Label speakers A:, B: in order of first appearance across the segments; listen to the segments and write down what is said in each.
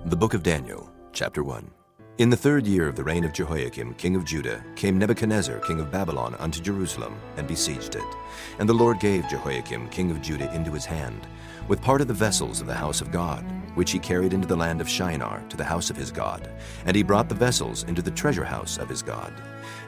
A: The Book of Daniel, Chapter 1. In the 3rd year of the reign of Jehoiakim, king of Judah, came Nebuchadnezzar, king of Babylon, unto Jerusalem, and besieged it. And the Lord gave Jehoiakim, king of Judah, into his hand, with part of the vessels of the house of God, which he carried into the land of Shinar, to the house of his God. And he brought the vessels into the treasure house of his God.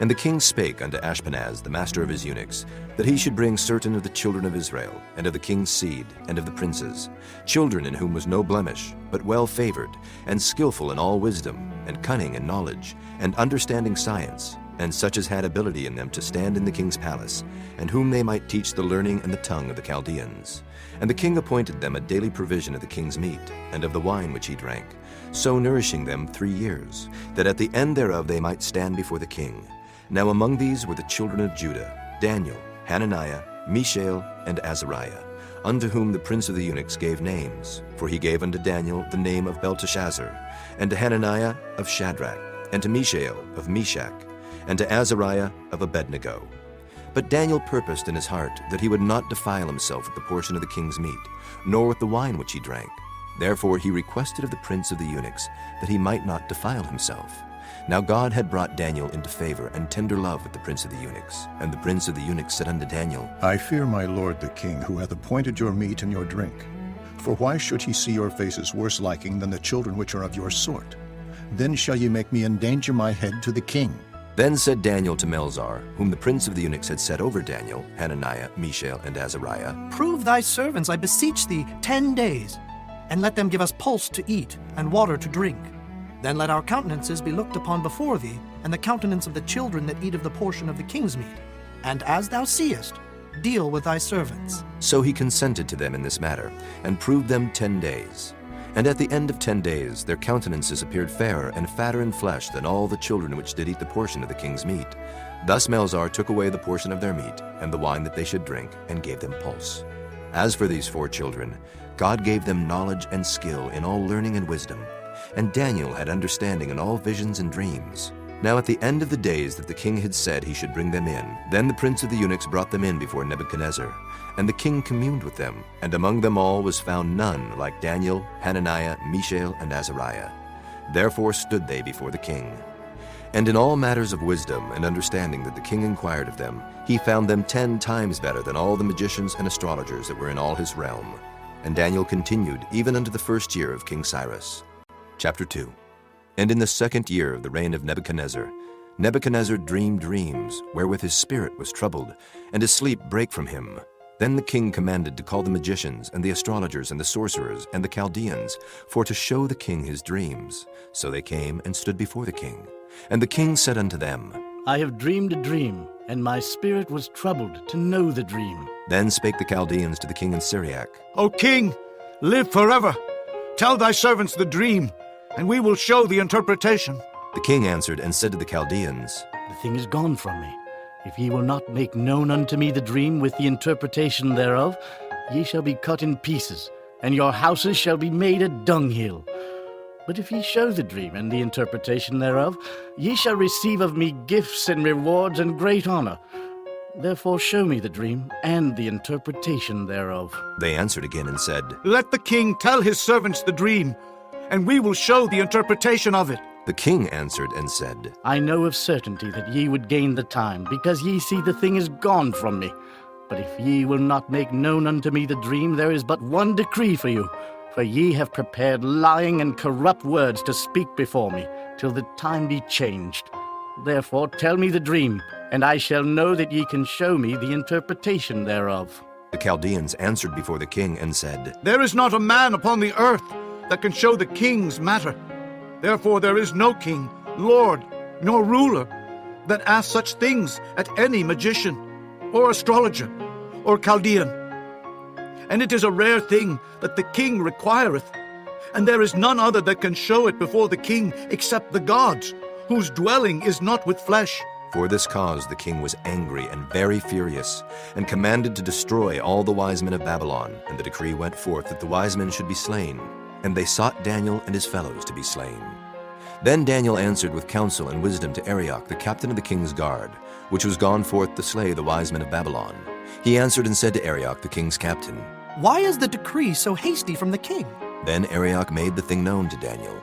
A: And the king spake unto Ashpenaz, the master of his eunuchs, that he should bring certain of the children of Israel, and of the king's seed, and of the princes, children in whom was no blemish, but well favored, and skillful in all wisdom, and cunning in knowledge, and understanding science, and such as had ability in them to stand in the king's palace, and whom they might teach the learning and the tongue of the Chaldeans. And the king appointed them a daily provision of the king's meat, and of the wine which he drank, so nourishing them 3 years, that at the end thereof they might stand before the king. Now among these were the children of Judah, Daniel, Hananiah, Mishael, and Azariah, unto whom the prince of the eunuchs gave names. For he gave unto Daniel the name of Belteshazzar, and to Hananiah of Shadrach, and to Mishael of Meshach, and to Azariah of Abednego. But Daniel purposed in his heart that he would not defile himself with the portion of the king's meat, nor with the wine which he drank. Therefore he requested of the prince of the eunuchs that he might not defile himself. Now God had brought Daniel into favor and tender love with the prince of the eunuchs. And the prince of the eunuchs said unto Daniel,
B: I fear my lord the king, who hath appointed your meat and your drink. For why should he see your faces worse liking than the children which are of your sort? Then shall ye make me endanger my head to the king.
A: Then said Daniel to Melzar, whom the prince of the eunuchs had set over Daniel, Hananiah, Mishael, and Azariah,
C: Prove thy servants, I beseech thee, 10 days, and let them give us pulse to eat and water to drink. Then let our countenances be looked upon before thee, and the countenance of the children that eat of the portion of the king's meat. And as thou seest, deal with thy servants.
A: So he consented to them in this matter, and proved them 10 days. And at the end of 10 days their countenances appeared fairer and fatter in flesh than all the children which did eat the portion of the king's meat. Thus Melzar took away the portion of their meat, and the wine that they should drink, and gave them pulse. As for these 4 children, God gave them knowledge and skill in all learning and wisdom. And Daniel had understanding in all visions and dreams. Now at the end of the days that the king had said he should bring them in, then the prince of the eunuchs brought them in before Nebuchadnezzar. And the king communed with them, and among them all was found none like Daniel, Hananiah, Mishael, and Azariah. Therefore stood they before the king. And in all matters of wisdom and understanding that the king inquired of them, he found them 10 times better than all the magicians and astrologers that were in all his realm. And Daniel continued even unto the 1st year of King Cyrus. Chapter 2. And in the 2nd year of the reign of Nebuchadnezzar, Nebuchadnezzar dreamed dreams, wherewith his spirit was troubled, and his sleep brake from him. Then the king commanded to call the magicians, and the astrologers, and the sorcerers, and the Chaldeans, for to show the king his dreams. So they came and stood before the king. And the king said unto them,
D: I have dreamed a dream, and my spirit was troubled to know the dream.
A: Then spake the Chaldeans to the king in Syriac,
E: O king, live forever. Tell thy servants the dream, and we will show the interpretation.
A: The king answered and said to the Chaldeans,
D: The thing is gone from me. If ye will not make known unto me the dream with the interpretation thereof, ye shall be cut in pieces, and your houses shall be made a dunghill. But if ye show the dream and the interpretation thereof, ye shall receive of me gifts and rewards and great honor. Therefore show me the dream and the interpretation thereof.
A: They answered again and said,
E: Let the king tell his servants the dream, and we will show the interpretation of it.
A: The king answered and said,
D: I know of certainty that ye would gain the time, because ye see the thing is gone from me. But if ye will not make known unto me the dream, there is but one decree for you. For ye have prepared lying and corrupt words to speak before me, till the time be changed. Therefore tell me the dream, and I shall know that ye can show me the interpretation thereof.
A: The Chaldeans answered before the king and said,
E: There is not a man upon the earth that can show the king's matter. Therefore there is no king, lord, nor ruler that asks such things at any magician, or astrologer, or Chaldean. And it is a rare thing that the king requireth, and there is none other that can show it before the king except the gods, whose dwelling is not with flesh.
A: For this cause the king was angry and very furious, and commanded to destroy all the wise men of Babylon. And the decree went forth that the wise men should be slain. And they sought Daniel and his fellows to be slain. Then Daniel answered with counsel and wisdom to Arioch, the captain of the king's guard, which was gone forth to slay the wise men of Babylon. He answered and said to Arioch, the king's captain,
C: Why is the decree so hasty from the king?
A: Then Arioch made the thing known to Daniel.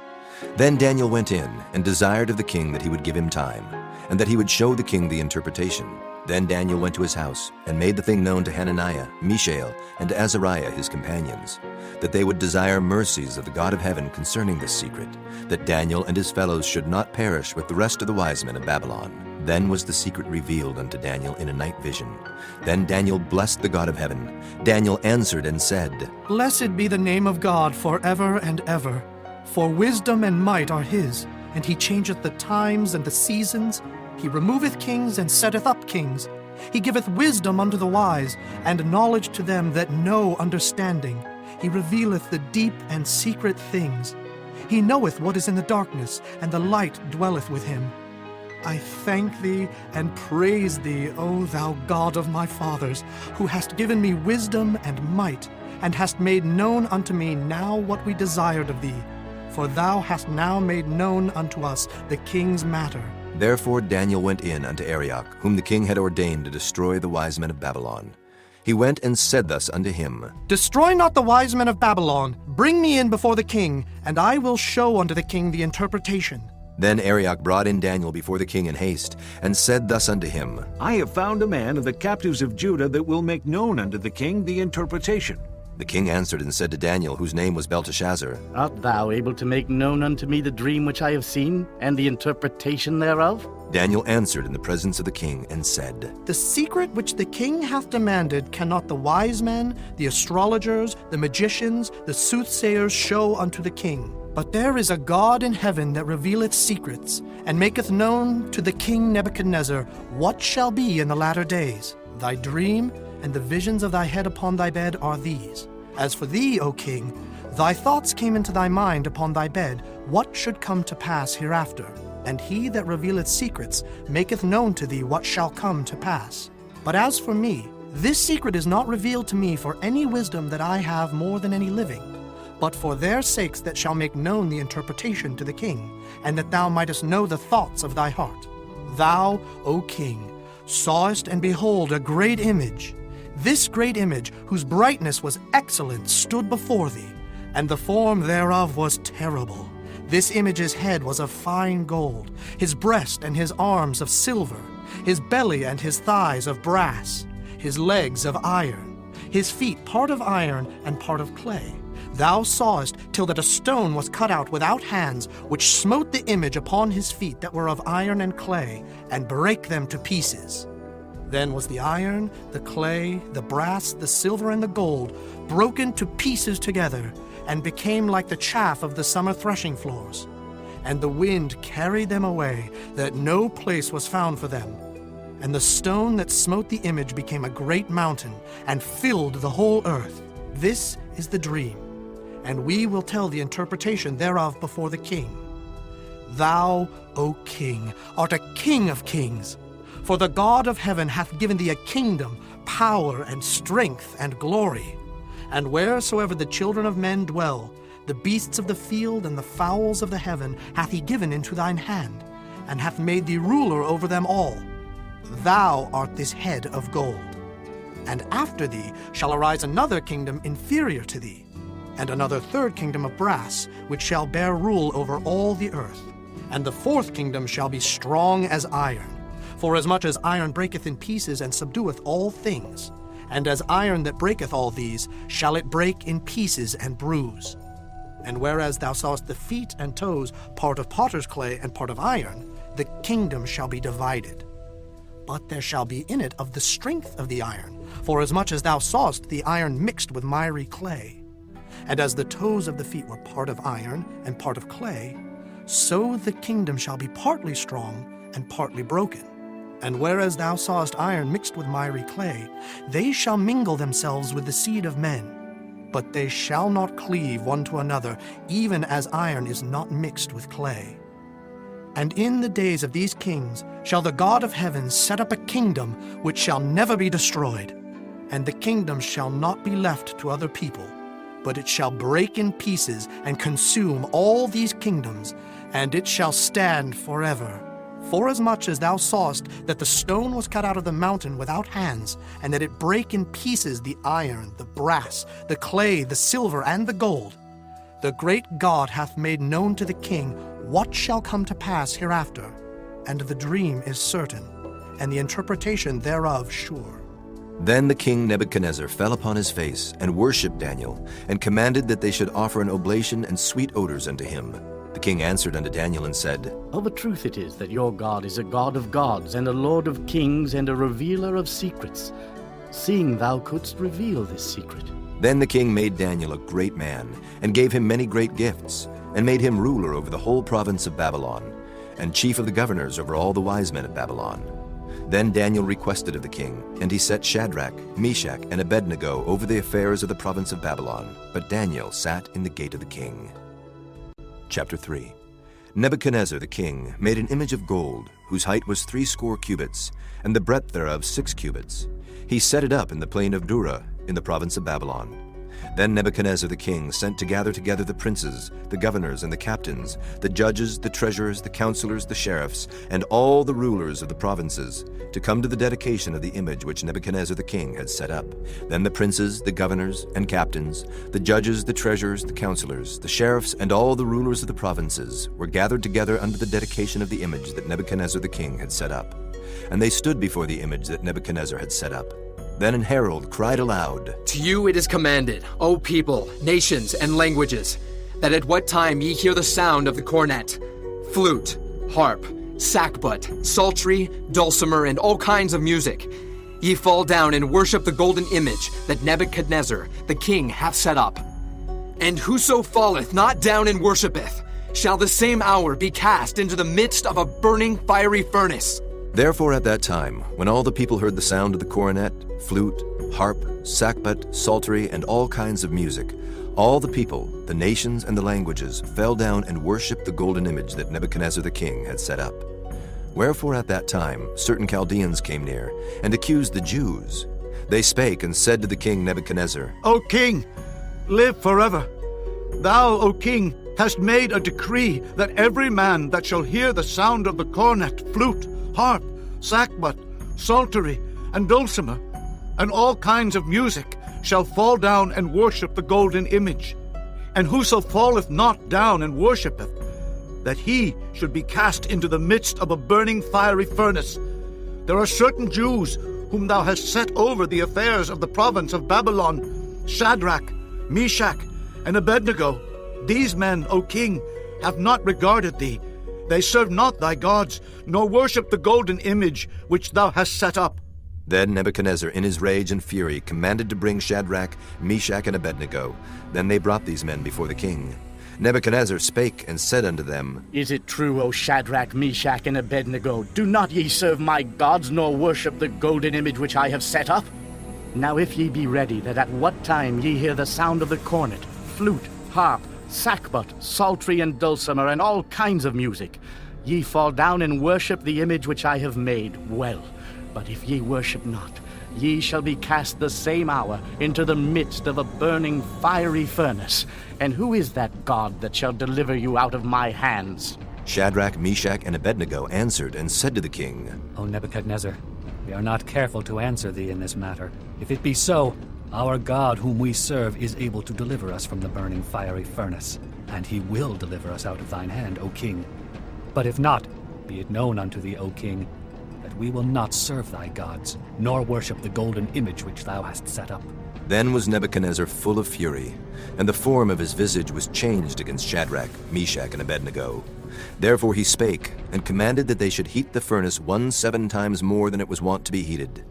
A: Then Daniel went in and desired of the king that he would give him time, and that he would show the king the interpretation. Then Daniel went to his house and made the thing known to Hananiah, Mishael, and to Azariah his companions, that they would desire mercies of the God of heaven concerning this secret, that Daniel and his fellows should not perish with the rest of the wise men of Babylon. Then was the secret revealed unto Daniel in a night vision. Then Daniel blessed the God of heaven. Daniel answered and said,
C: Blessed be the name of God forever and ever. For wisdom and might are his, and he changeth the times and the seasons. He removeth kings and setteth up kings. He giveth wisdom unto the wise, and knowledge to them that know understanding. He revealeth the deep and secret things. He knoweth what is in the darkness, and the light dwelleth with him. I thank thee and praise thee, O thou God of my fathers, who hast given me wisdom and might, and hast made known unto me now what we desired of thee. For thou hast now made known unto us the king's matter.
A: Therefore Daniel went in unto Arioch, whom the king had ordained to destroy the wise men of Babylon. He went and said thus unto him,
C: Destroy not the wise men of Babylon. Bring me in before the king, and I will show unto the king the interpretation.
A: Then Arioch brought in Daniel before the king in haste, and said thus unto him,
F: I have found a man of the captives of Judah that will make known unto the king the interpretation.
A: The king answered and said to Daniel, whose name was Belteshazzar,
D: Art thou able to make known unto me the dream which I have seen, and the interpretation thereof?
A: Daniel answered in the presence of the king, and said,
C: The secret which the king hath demanded cannot the wise men, the astrologers, the magicians, the soothsayers show unto the king. But there is a God in heaven that revealeth secrets, and maketh known to the king Nebuchadnezzar what shall be in the latter days. Thy dream and the visions of thy head upon thy bed are these. As for thee, O king, thy thoughts came into thy mind upon thy bed, what should come to pass hereafter. And he that revealeth secrets maketh known to thee what shall come to pass. But as for me, this secret is not revealed to me for any wisdom that I have more than any living, but for their sakes that shall make known the interpretation to the king, and that thou mightest know the thoughts of thy heart. Thou, O king, sawest and behold a great image. This great image, whose brightness was excellent, stood before thee, and the form thereof was terrible. This image's head was of fine gold, his breast and his arms of silver, his belly and his thighs of brass, his legs of iron, his feet part of iron and part of clay. Thou sawest till that a stone was cut out without hands, which smote the image upon his feet that were of iron and clay, and brake them to pieces. Then was the iron, the clay, the brass, the silver, and the gold broken to pieces together, and became like the chaff of the summer threshing floors. And the wind carried them away, that no place was found for them. And the stone that smote the image became a great mountain, and filled the whole earth. This is the dream, and we will tell the interpretation thereof before the king. Thou, O king, art a king of kings. For the God of heaven hath given thee a kingdom, power, and strength, and glory. And wheresoever the children of men dwell, the beasts of the field and the fowls of the heaven hath he given into thine hand, and hath made thee ruler over them all. Thou art this head of gold. And after thee shall arise another kingdom inferior to thee, and another third kingdom of brass, which shall bear rule over all the earth. And the fourth kingdom shall be strong as iron. For as much as iron breaketh in pieces and subdueth all things, and as iron that breaketh all these, shall it break in pieces and bruise. And whereas thou sawest the feet and toes, part of potter's clay and part of iron, the kingdom shall be divided. But there shall be in it of the strength of the iron, for as much as thou sawest the iron mixed with miry clay. And as the toes of the feet were part of iron and part of clay, so the kingdom shall be partly strong and partly broken. And whereas thou sawest iron mixed with miry clay, they shall mingle themselves with the seed of men. But they shall not cleave one to another, even as iron is not mixed with clay. And in the days of these kings shall the God of heaven set up a kingdom which shall never be destroyed. And the kingdom shall not be left to other people, but it shall break in pieces and consume all these kingdoms, and it shall stand forever. Forasmuch as thou sawest that the stone was cut out of the mountain without hands, and that it brake in pieces the iron, the brass, the clay, the silver, and the gold, The great God hath made known to the king what shall come to pass hereafter, and the dream is certain, and the interpretation thereof sure.
A: Then the king Nebuchadnezzar fell upon his face and worshipped Daniel, and commanded that they should offer an oblation and sweet odors unto him. The king answered unto Daniel and said,
D: Of a truth it is that your God is a God of gods, and a Lord of kings, and a revealer of secrets, seeing thou couldst reveal this secret.
A: Then the king made Daniel a great man, and gave him many great gifts, and made him ruler over the whole province of Babylon, and chief of the governors over all the wise men of Babylon. Then Daniel requested of the king, and he set Shadrach, Meshach, and Abednego over the affairs of the province of Babylon. But Daniel sat in the gate of the king. Chapter 3. Nebuchadnezzar the king made an image of gold, whose height was 60 cubits, and the breadth thereof 6 cubits. He set it up in the plain of Dura, in the province of Babylon. Then Nebuchadnezzar the king sent to gather together the princes, the governors, and the captains, the judges, the treasurers, the counselors, the sheriffs, and all the rulers of the provinces, to come to the dedication of the image which Nebuchadnezzar the king had set up. Then the princes, the governors, and captains, the judges, the treasurers, the counselors, the sheriffs, and all the rulers of the provinces were gathered together under the dedication of the image that Nebuchadnezzar the king had set up. And they stood before the image that Nebuchadnezzar had set up. Then an herald cried aloud,
G: To you it is commanded, O people, nations, and languages, that at what time ye hear the sound of the cornet, flute, harp, sackbut, psaltery, dulcimer, and all kinds of music, ye fall down and worship the golden image that Nebuchadnezzar the king hath set up. And whoso falleth not down and worshipeth, shall the same hour be cast into the midst of a burning fiery furnace.
A: Therefore at that time, when all the people heard the sound of the cornet, flute, harp, sackbut, psaltery, and all kinds of music, all the people, the nations, and the languages fell down and worshipped the golden image that Nebuchadnezzar the king had set up. Wherefore at that time certain Chaldeans came near, and accused the Jews. They spake and said to the king Nebuchadnezzar,
E: O king, live forever. Thou, O king, hast made a decree that every man that shall hear the sound of the cornet, flute, harp, sackbut, psaltery, and dulcimer, and all kinds of music, shall fall down and worship the golden image. And whoso falleth not down and worshippeth, that he should be cast into the midst of a burning fiery furnace. There are certain Jews whom thou hast set over the affairs of the province of Babylon, Shadrach, Meshach, and Abednego. These men, O king, have not regarded thee. They serve not thy gods, nor worship the golden image which thou hast set up.
A: Then Nebuchadnezzar in his rage and fury commanded to bring Shadrach, Meshach, and Abednego. Then they brought these men before the king. Nebuchadnezzar spake and said unto them,
D: Is it true, O Shadrach, Meshach, and Abednego? Do not ye serve my gods, nor worship the golden image which I have set up? Now if ye be ready, that at what time ye hear the sound of the cornet, flute, harp, sackbut, psaltery, and dulcimer, and all kinds of music, ye fall down and worship the image which I have made, well. But if ye worship not, ye shall be cast the same hour into the midst of a burning fiery furnace. And who is that God that shall deliver you out of my hands?
A: Shadrach, Meshach, and Abednego answered and said to the king,
H: O Nebuchadnezzar, we are not careful to answer thee in this matter. If it be so, our God whom we serve is able to deliver us from the burning fiery furnace, and he will deliver us out of thine hand, O king. But if not, be it known unto thee, O king, that we will not serve thy gods, nor worship the golden image which thou hast set up.
A: Then was Nebuchadnezzar full of fury, and the form of his visage was changed against Shadrach, Meshach, and Abednego. Therefore he spake, and commanded that they should heat the furnace 17 times more than it was wont to be heated.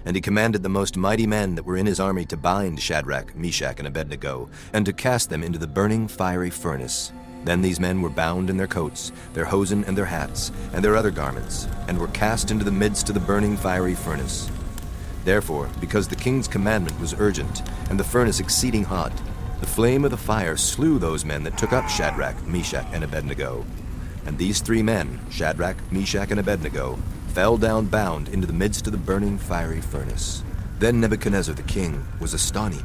A: And he commanded the most mighty men that were in his army to bind Shadrach, Meshach, and Abednego, and to cast them into the burning fiery furnace. Then these men were bound in their coats, their hosen, and their hats, and their other garments, and were cast into the midst of the burning fiery furnace. Therefore, because the king's commandment was urgent, and the furnace exceeding hot, the flame of the fire slew those men that took up Shadrach, Meshach, and Abednego. And these 3 men, Shadrach, Meshach, and Abednego, fell down bound into the midst of the burning fiery furnace. Then Nebuchadnezzar the king was astonished,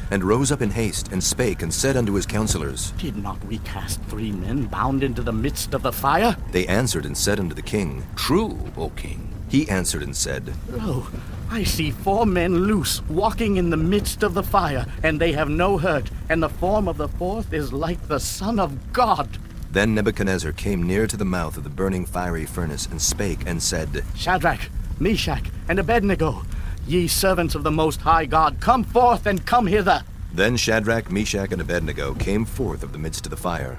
A: and rose up in haste, and spake, and said unto his counselors,
D: Did not we cast 3 men bound into the midst of the fire?
A: They answered and said unto the king,
I: True, O king.
A: He answered and said,
D: Lo, I see 4 men loose, walking in the midst of the fire, and they have no hurt, and the form of the 4th is like the Son of God.
A: Then Nebuchadnezzar came near to the mouth of the burning fiery furnace and spake and said,
D: Shadrach, Meshach, and Abednego, ye servants of the Most High God, come forth and come hither.
A: Then Shadrach, Meshach, and Abednego came forth of the midst of the fire.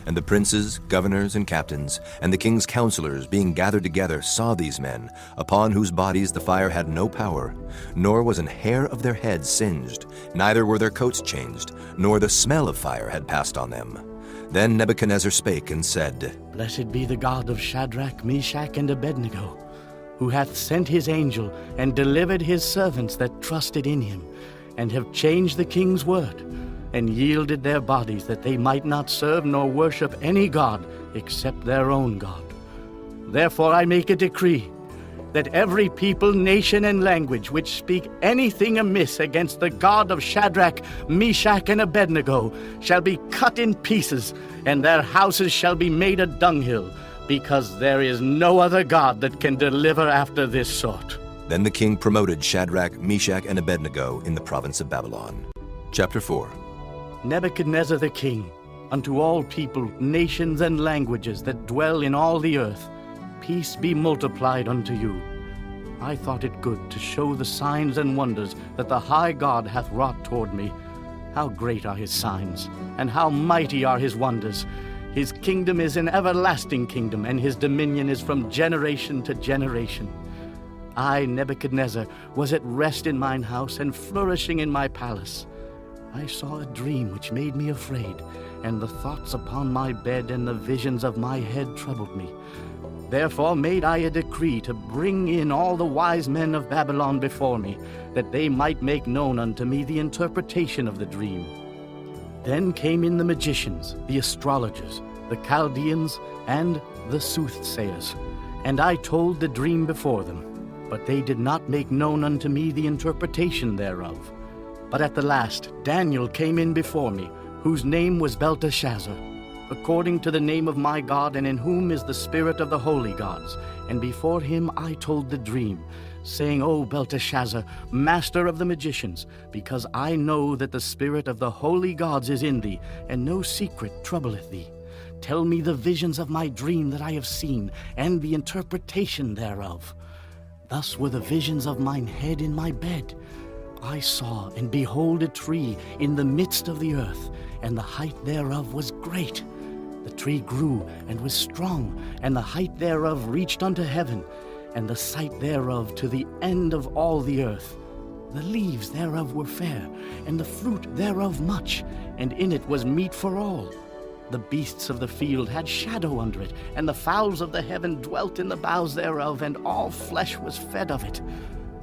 A: And the princes, governors, and captains, and the king's counselors, being gathered together, saw these men, upon whose bodies the fire had no power, nor was an hair of their heads singed, neither were their coats changed, nor the smell of fire had passed on them. Then Nebuchadnezzar spake and said,
D: Blessed be the God of Shadrach, Meshach, and Abednego, who hath sent his angel and delivered his servants that trusted in him, and have changed the king's word, and yielded their bodies that they might not serve nor worship any god except their own God. Therefore I make a decree that every people, nation, and language which speak anything amiss against the God of Shadrach, Meshach, and Abednego shall be cut in pieces, and their houses shall be made a dunghill, because there is no other God that can deliver after this sort.
A: Then the king promoted Shadrach, Meshach, and Abednego in the province of Babylon. Chapter 4.
D: Nebuchadnezzar the king, unto all people, nations, and languages that dwell in all the earth, peace be multiplied unto you. I thought it good to show the signs and wonders that the high God hath wrought toward me. How great are his signs, and how mighty are his wonders! His kingdom is an everlasting kingdom, and his dominion is from generation to generation. I, Nebuchadnezzar, was at rest in mine house, and flourishing in my palace. I saw a dream which made me afraid, and the thoughts upon my bed and the visions of my head troubled me. Therefore made I a decree to bring in all the wise men of Babylon before me, that they might make known unto me the interpretation of the dream. Then came in the magicians, the astrologers, the Chaldeans, and the soothsayers, and I told the dream before them. But they did not make known unto me the interpretation thereof. But at the last Daniel came in before me, whose name was Belteshazzar, according to the name of my God, and in whom is the spirit of the holy gods. And before him I told the dream, saying, O Belteshazzar, master of the magicians, because I know that the spirit of the holy gods is in thee, and no secret troubleth thee. Tell me the visions of my dream that I have seen, and the interpretation thereof. Thus were the visions of mine head in my bed. I saw, and behold, a tree in the midst of the earth, and the height thereof was great. The tree grew, and was strong, and the height thereof reached unto heaven, and the sight thereof to the end of all the earth. The leaves thereof were fair, and the fruit thereof much, and in it was meat for all. The beasts of the field had shadow under it, and the fowls of the heaven dwelt in the boughs thereof, and all flesh was fed of it.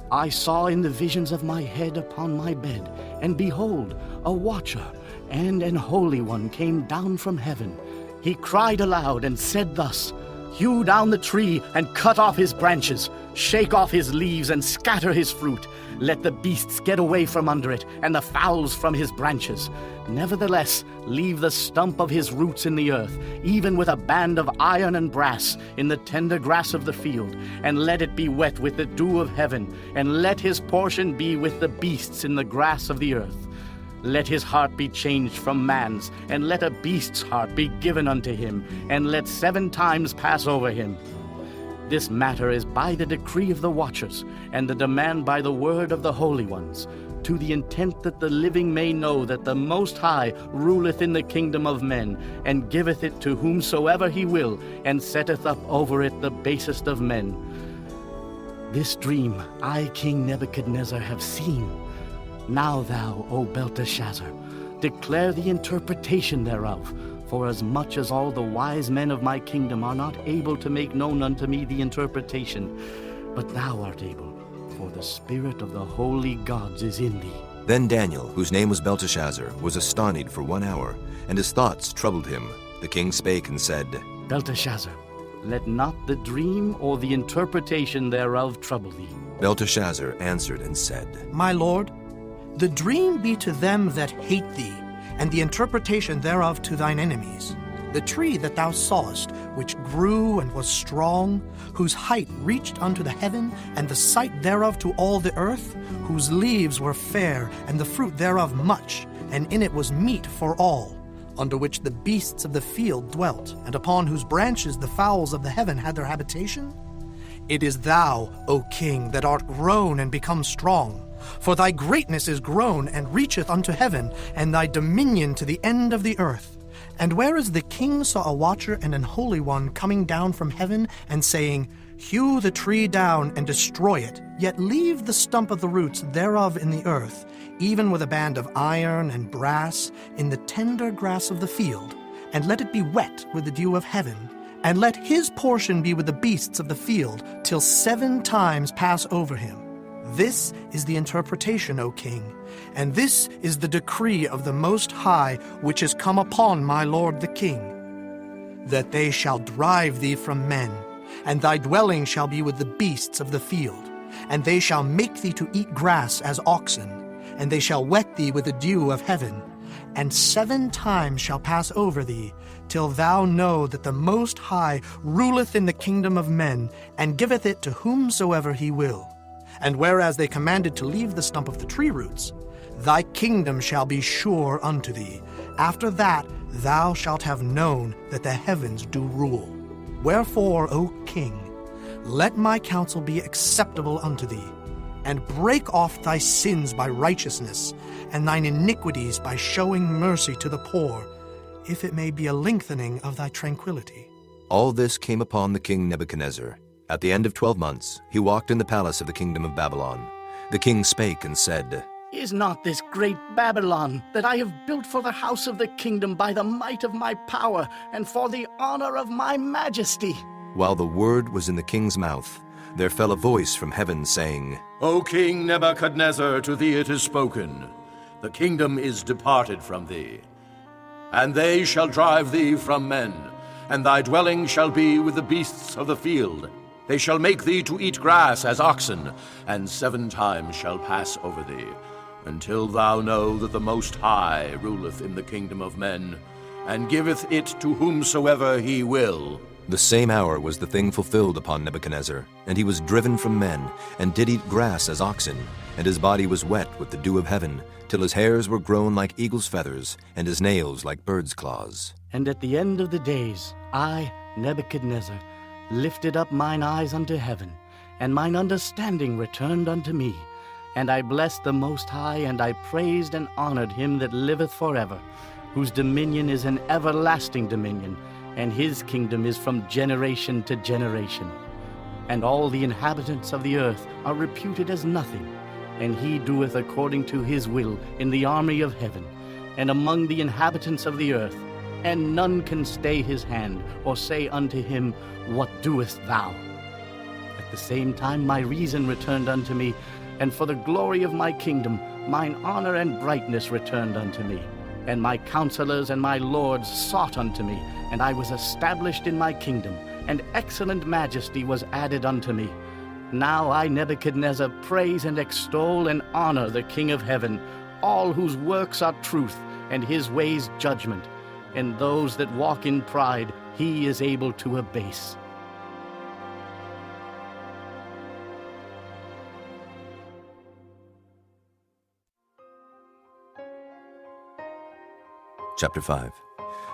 D: I saw in the visions of my head upon my bed, and behold, a watcher and an holy one came down from heaven. He cried aloud and said thus, Hew down the tree and cut off his branches, shake off his leaves and scatter his fruit. Let the beasts get away from under it, and the fowls from his branches. Nevertheless, leave the stump of his roots in the earth, even with a band of iron and brass in the tender grass of the field, and let it be wet with the dew of heaven, and let his portion be with the beasts in the grass of the earth. Let his heart be changed from man's, and let a beast's heart be given unto him, and let 7 times pass over him. This matter is by the decree of the watchers, and the demand by the word of the holy ones, to the intent that the living may know that the Most High ruleth in the kingdom of men, and giveth it to whomsoever he will, and setteth up over it the basest of men. This dream I, King Nebuchadnezzar, have seen. Now thou, O Belteshazzar, declare the interpretation thereof, for as much as all the wise men of my kingdom are not able to make known unto me the interpretation, but thou art able, for the spirit of the holy gods is in thee.
A: Then Daniel, whose name was Belteshazzar, was astonied for 1 hour, and his thoughts troubled him. The king spake and said,
D: Belteshazzar, let not the dream or the interpretation thereof trouble thee.
A: Belteshazzar answered and said,
C: My lord, the dream be to them that hate thee, and the interpretation thereof to thine enemies. The tree that thou sawest, which grew and was strong, whose height reached unto the heaven, and the sight thereof to all the earth, whose leaves were fair, and the fruit thereof much, and in it was meat for all, under which the beasts of the field dwelt, and upon whose branches the fowls of the heaven had their habitation? It is thou, O king, that art grown and become strong. For thy greatness is grown and reacheth unto heaven, and thy dominion to the end of the earth. And whereas the king saw a watcher and an holy one coming down from heaven, and saying, Hew the tree down and destroy it, yet leave the stump of the roots thereof in the earth, even with a band of iron and brass, in the tender grass of the field, and let it be wet with the dew of heaven, and let his portion be with the beasts of the field, till 7 times pass over him. This is the interpretation, O king, and this is the decree of the Most High, which is come upon my lord the king, that they shall drive thee from men, and thy dwelling shall be with the beasts of the field, and they shall make thee to eat grass as oxen, and they shall wet thee with the dew of heaven, and 7 times shall pass over thee, till thou know that the Most High ruleth in the kingdom of men, and giveth it to whomsoever he will. And whereas they commanded to leave the stump of the tree roots, thy kingdom shall be sure unto thee. After that thou shalt have known that the heavens do rule. Wherefore, O king, let my counsel be acceptable unto thee, and break off thy sins by righteousness, and thine iniquities by showing mercy to the poor, if it may be a lengthening of thy tranquility.
A: All this came upon the king Nebuchadnezzar. At the end of 12 months, he walked in the palace of the kingdom of Babylon. The king spake and said,
D: Is not this great Babylon, that I have built for the house of the kingdom by the might of my power, and for the honor of my majesty?
A: While the word was in the king's mouth, there fell a voice from heaven, saying,
I: O King Nebuchadnezzar, to thee it is spoken, the kingdom is departed from thee. And they shall drive thee from men, and thy dwelling shall be with the beasts of the field. They shall make thee to eat grass as oxen, and 7 times shall pass over thee, until thou know that the Most High ruleth in the kingdom of men, and giveth it to whomsoever he will.
A: The same hour was the thing fulfilled upon Nebuchadnezzar, and he was driven from men, and did eat grass as oxen, and his body was wet with the dew of heaven, till his hairs were grown like eagle's feathers, and his nails like bird's claws.
D: And at the end of the days, I, Nebuchadnezzar, lifted up mine eyes unto heaven, and mine understanding returned unto me. And I blessed the Most High, and I praised and honored him that liveth forever, whose dominion is an everlasting dominion, and his kingdom is from generation to generation. And all the inhabitants of the earth are reputed as nothing, and he doeth according to his will in the army of heaven, and among the inhabitants of the earth, and none can stay his hand, or say unto him, What doest thou? At the same time my reason returned unto me, and for the glory of my kingdom mine honor and brightness returned unto me. And my counselors and my lords sought unto me, and I was established in my kingdom, and excellent majesty was added unto me. Now I, Nebuchadnezzar, praise and extol and honor the King of heaven, all whose works are truth, and his ways judgment. And those that walk in pride he is able to abase.
A: Chapter 5.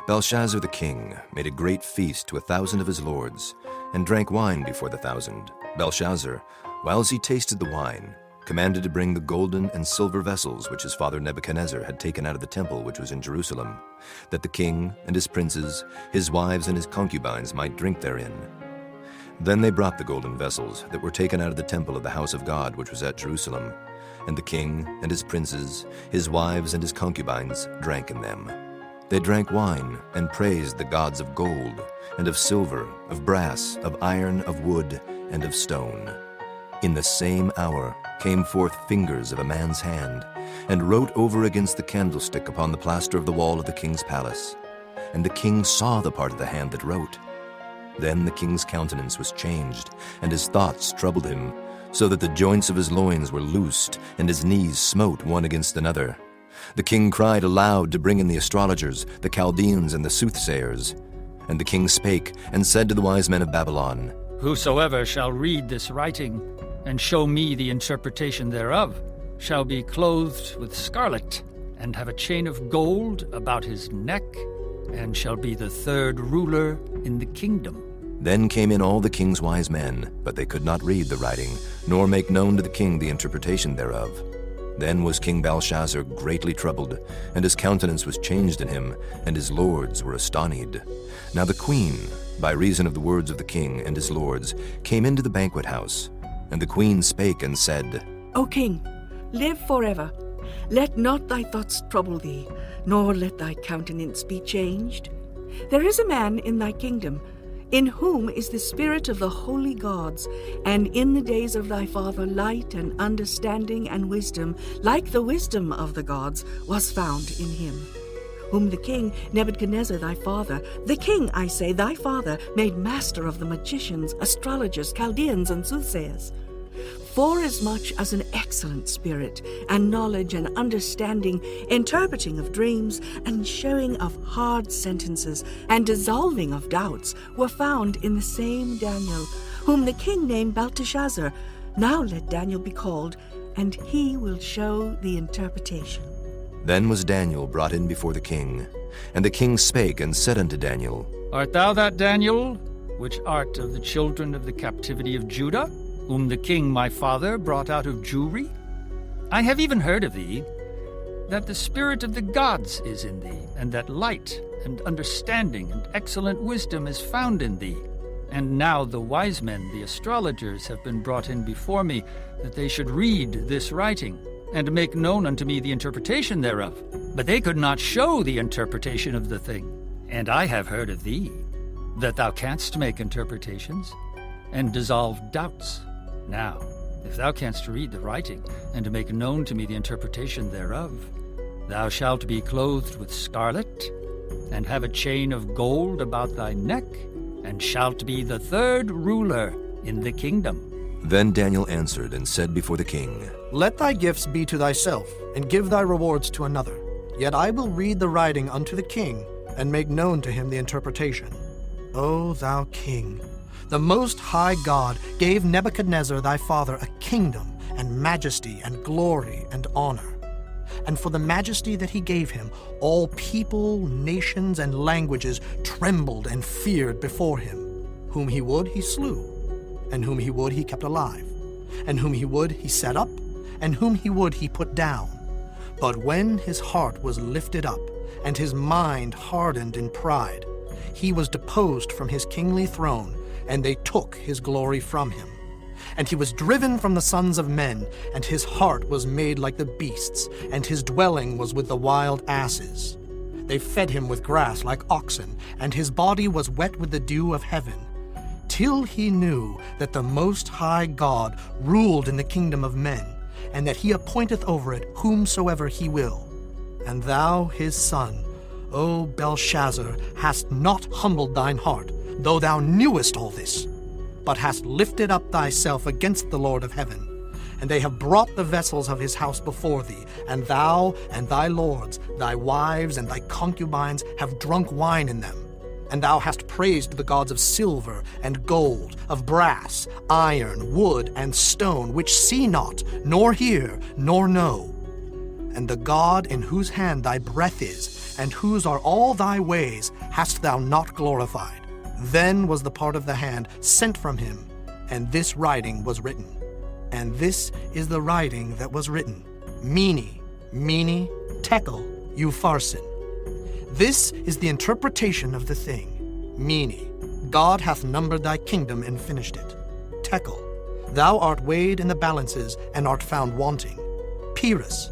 A: Belshazzar the king made a great feast to 1,000 of his lords, and drank wine before the 1,000. Belshazzar, whiles he tasted the wine, commanded to bring the golden and silver vessels which his father Nebuchadnezzar had taken out of the temple which was in Jerusalem, that the king and his princes, his wives and his concubines might drink therein. Then they brought the golden vessels that were taken out of the temple of the house of God which was at Jerusalem, and the king and his princes, his wives and his concubines drank in them. They drank wine and praised the gods of gold, and of silver, of brass, of iron, of wood, and of stone. In the same hour came forth fingers of a man's hand, and wrote over against the candlestick upon the plaster of the wall of the king's palace. And the king saw the part of the hand that wrote. Then the king's countenance was changed, and his thoughts troubled him, so that the joints of his loins were loosed, and his knees smote one against another. The king cried aloud to bring in the astrologers, the Chaldeans, and the soothsayers. And the king spake, and said to the wise men of Babylon,
H: Whosoever shall read this writing, and show me the interpretation thereof, shall be clothed with scarlet, and have a chain of gold about his neck, and shall be the third ruler in the kingdom.
A: Then came in all the king's wise men, but they could not read the writing, nor make known to the king the interpretation thereof. Then was King Belshazzar greatly troubled, and his countenance was changed in him, and his lords were astonied. Now the queen, by reason of the words of the king and his lords, came into the banquet house. And the queen spake and said,
J: O king, live forever. Let not thy thoughts trouble thee, nor let thy countenance be changed. There is a man in thy kingdom, in whom is the spirit of the holy gods, and in the days of thy father light and understanding and wisdom, like the wisdom of the gods, was found in him, whom the king Nebuchadnezzar thy father, the king, I say, thy father, made master of the magicians, astrologers, Chaldeans, and soothsayers. Forasmuch as an excellent spirit, and knowledge and understanding, interpreting of dreams, and showing of hard sentences, and dissolving of doubts, were found in the same Daniel, whom the king named Belteshazzar. Now let Daniel be called, and he will show the interpretation.
A: Then was Daniel brought in before the king. And the king spake and said unto Daniel,
H: Art thou that Daniel, which art of the children of the captivity of Judah, whom the king my father brought out of Jewry? I have even heard of thee, that the spirit of the gods is in thee, and that light and understanding and excellent wisdom is found in thee. And now the wise men, the astrologers, have been brought in before me, that they should read this writing, and make known unto me the interpretation thereof. But they could not show the interpretation of the thing. And I have heard of thee, that thou canst make interpretations, and dissolve doubts. Now, if thou canst read the writing, and make known to me the interpretation thereof, thou shalt be clothed with scarlet, and have a chain of gold about thy neck, and shalt be the third ruler in the kingdom.
A: Then Daniel answered and said before the king,
C: Let thy gifts be to thyself, and give thy rewards to another. Yet I will read the writing unto the king, and make known to him the interpretation. O thou king, the Most High God gave Nebuchadnezzar thy father a kingdom, and majesty, and glory, and honor. And for the majesty that he gave him, all people, nations, and languages trembled and feared before him. Whom he would, he slew, and whom he would, he kept alive, and whom he would, he set up, and whom he would, he put down. But when his heart was lifted up, and his mind hardened in pride, he was deposed from his kingly throne, and they took his glory from him. And he was driven from the sons of men, and his heart was made like the beasts, and his dwelling was with the wild asses. They fed him with grass like oxen, and his body was wet with the dew of heaven, till he knew that the Most High God ruled in the kingdom of men, and that he appointeth over it whomsoever he will. And thou, his son, O Belshazzar, hast not humbled thine heart, though thou knewest all this, but hast lifted up thyself against the Lord of heaven. And they have brought the vessels of his house before thee, and thou and thy lords, thy wives and thy concubines have drunk wine in them. And thou hast praised the gods of silver and gold, of brass, iron, wood, and stone, which see not, nor hear, nor know. And the God in whose hand thy breath is, and whose are all thy ways, hast thou not glorified. Then was the part of the hand sent from him, and this writing was written. And this is the writing that was written. Mene, Mene, Tekel, Upharsin. This is the interpretation of the thing. Mene, God hath numbered thy kingdom and finished it. Tekel, thou art weighed in the balances and art found wanting. Peres,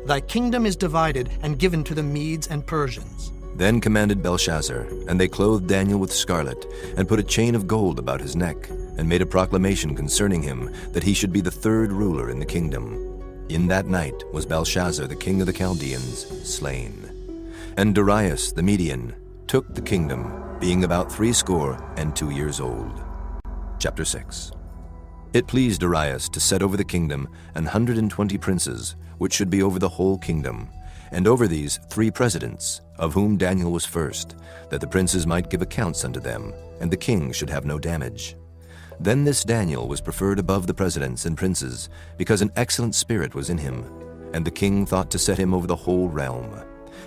C: thy kingdom is divided and given to the Medes and Persians.
A: Then commanded Belshazzar, and they clothed Daniel with scarlet, and put a chain of gold about his neck, and made a proclamation concerning him, that he should be the third ruler in the kingdom. In that night was Belshazzar the king of the Chaldeans slain. And Darius the Median took the kingdom, being about 62 years old. Chapter 6. It pleased Darius to set over the kingdom 120 princes, which should be over the whole kingdom, and over these 3 presidents, of whom Daniel was first, that the princes might give accounts unto them, and the king should have no damage. Then this Daniel was preferred above the presidents and princes, because an excellent spirit was in him, and the king thought to set him over the whole realm.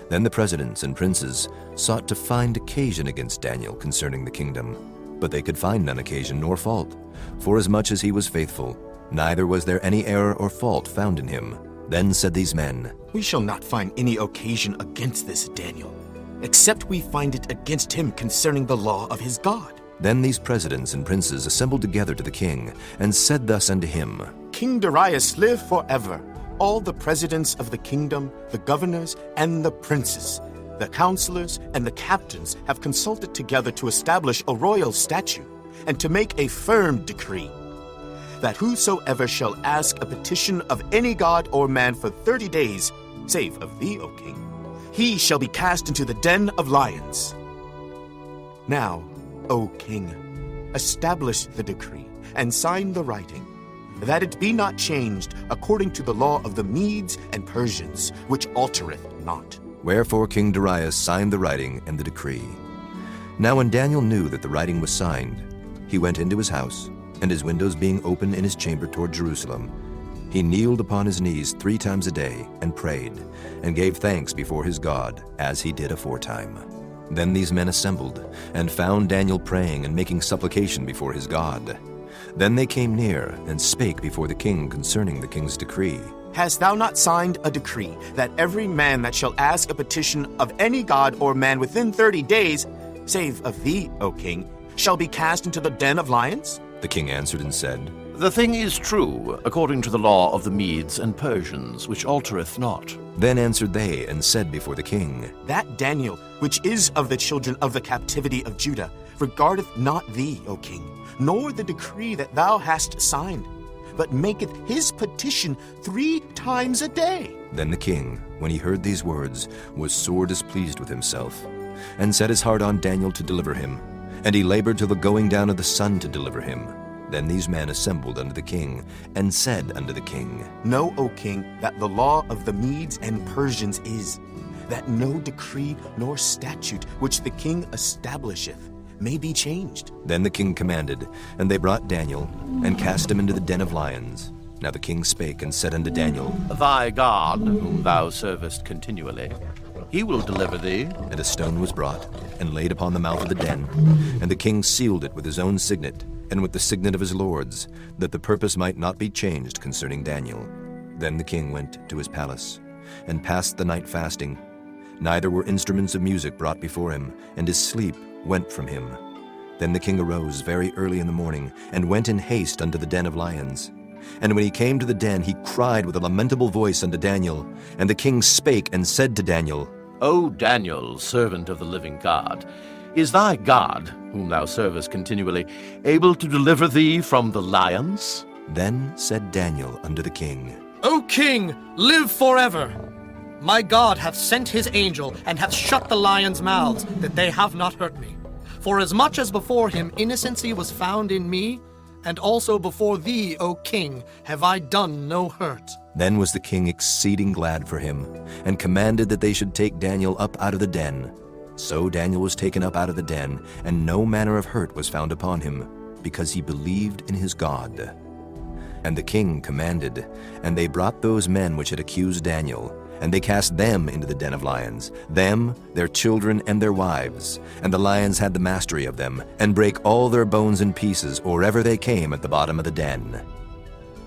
A: Then the presidents and princes sought to find occasion against Daniel concerning the kingdom, but they could find none occasion nor fault, forasmuch as he was faithful, neither was there any error or fault found in him. Then said these men,
K: We shall not find any occasion against this Daniel, except we find it against him concerning the law of his God.
A: Then these presidents and princes assembled together to the king, and said thus unto him,
K: King Darius, live forever. All the presidents of the kingdom, the governors, and the princes, the counselors, and the captains have consulted together to establish a royal statute, and to make a firm decree, that whosoever shall ask a petition of any god or man for 30 days, save of thee, O king, he shall be cast into the den of lions. Now, O king, establish the decree, and sign the writing, that it be not changed according to the law of the Medes and Persians, which altereth not.
A: Wherefore King Darius signed the writing and the decree. Now when Daniel knew that the writing was signed, he went into his house, and his windows being open in his chamber toward Jerusalem, he kneeled upon his knees 3 times a day, and prayed, and gave thanks before his God, as he did aforetime. Then these men assembled, and found Daniel praying and making supplication before his God. Then they came near, and spake before the king concerning the king's decree.
K: Hast thou not signed a decree that every man that shall ask a petition of any god or man within 30 days, save of thee, O king, shall be cast into the den of lions?
A: The king answered and said,
I: The thing is true, according to the law of the Medes and Persians, which altereth not.
A: Then answered they and said before the king,
K: That Daniel, which is of the children of the captivity of Judah, regardeth not thee, O king, nor the decree that thou hast signed, but maketh his petition 3 times a day.
A: Then the king, when he heard these words, was sore displeased with himself, and set his heart on Daniel to deliver him, and he labored till the going down of the sun to deliver him. Then these men assembled unto the king, and said unto the king,
K: Know, O king, that the law of the Medes and Persians is, that no decree nor statute which the king establisheth may be changed.
A: Then the king commanded, and they brought Daniel, and cast him into the den of lions. Now the king spake and said unto Daniel,
I: Thy God, whom thou servest continually, he will deliver thee.
A: And a stone was brought, and laid upon the mouth of the den, and the king sealed it with his own signet, and with the signet of his lords, that the purpose might not be changed concerning Daniel. Then the king went to his palace, and passed the night fasting. Neither were instruments of music brought before him, and his sleep went from him. Then the king arose very early in the morning, and went in haste unto the den of lions. And when he came to the den, he cried with a lamentable voice unto Daniel. And the king spake and said to Daniel,
I: O Daniel, servant of the living God, is thy God, whom thou servest continually, able to deliver thee from the lions?
A: Then said Daniel unto the king,
C: O king, live forever! My God hath sent his angel, and hath shut the lions' mouths, that they have not hurt me. For as much as before him innocency was found in me, and also before thee, O king, have I done no hurt.
A: Then was the king exceeding glad for him, and commanded that they should take Daniel up out of the den. So Daniel was taken up out of the den, and no manner of hurt was found upon him, because he believed in his God. And the king commanded, and they brought those men which had accused Daniel, and they cast them into the den of lions, them, their children, and their wives. And the lions had the mastery of them, and brake all their bones in pieces, or ever they came at the bottom of the den.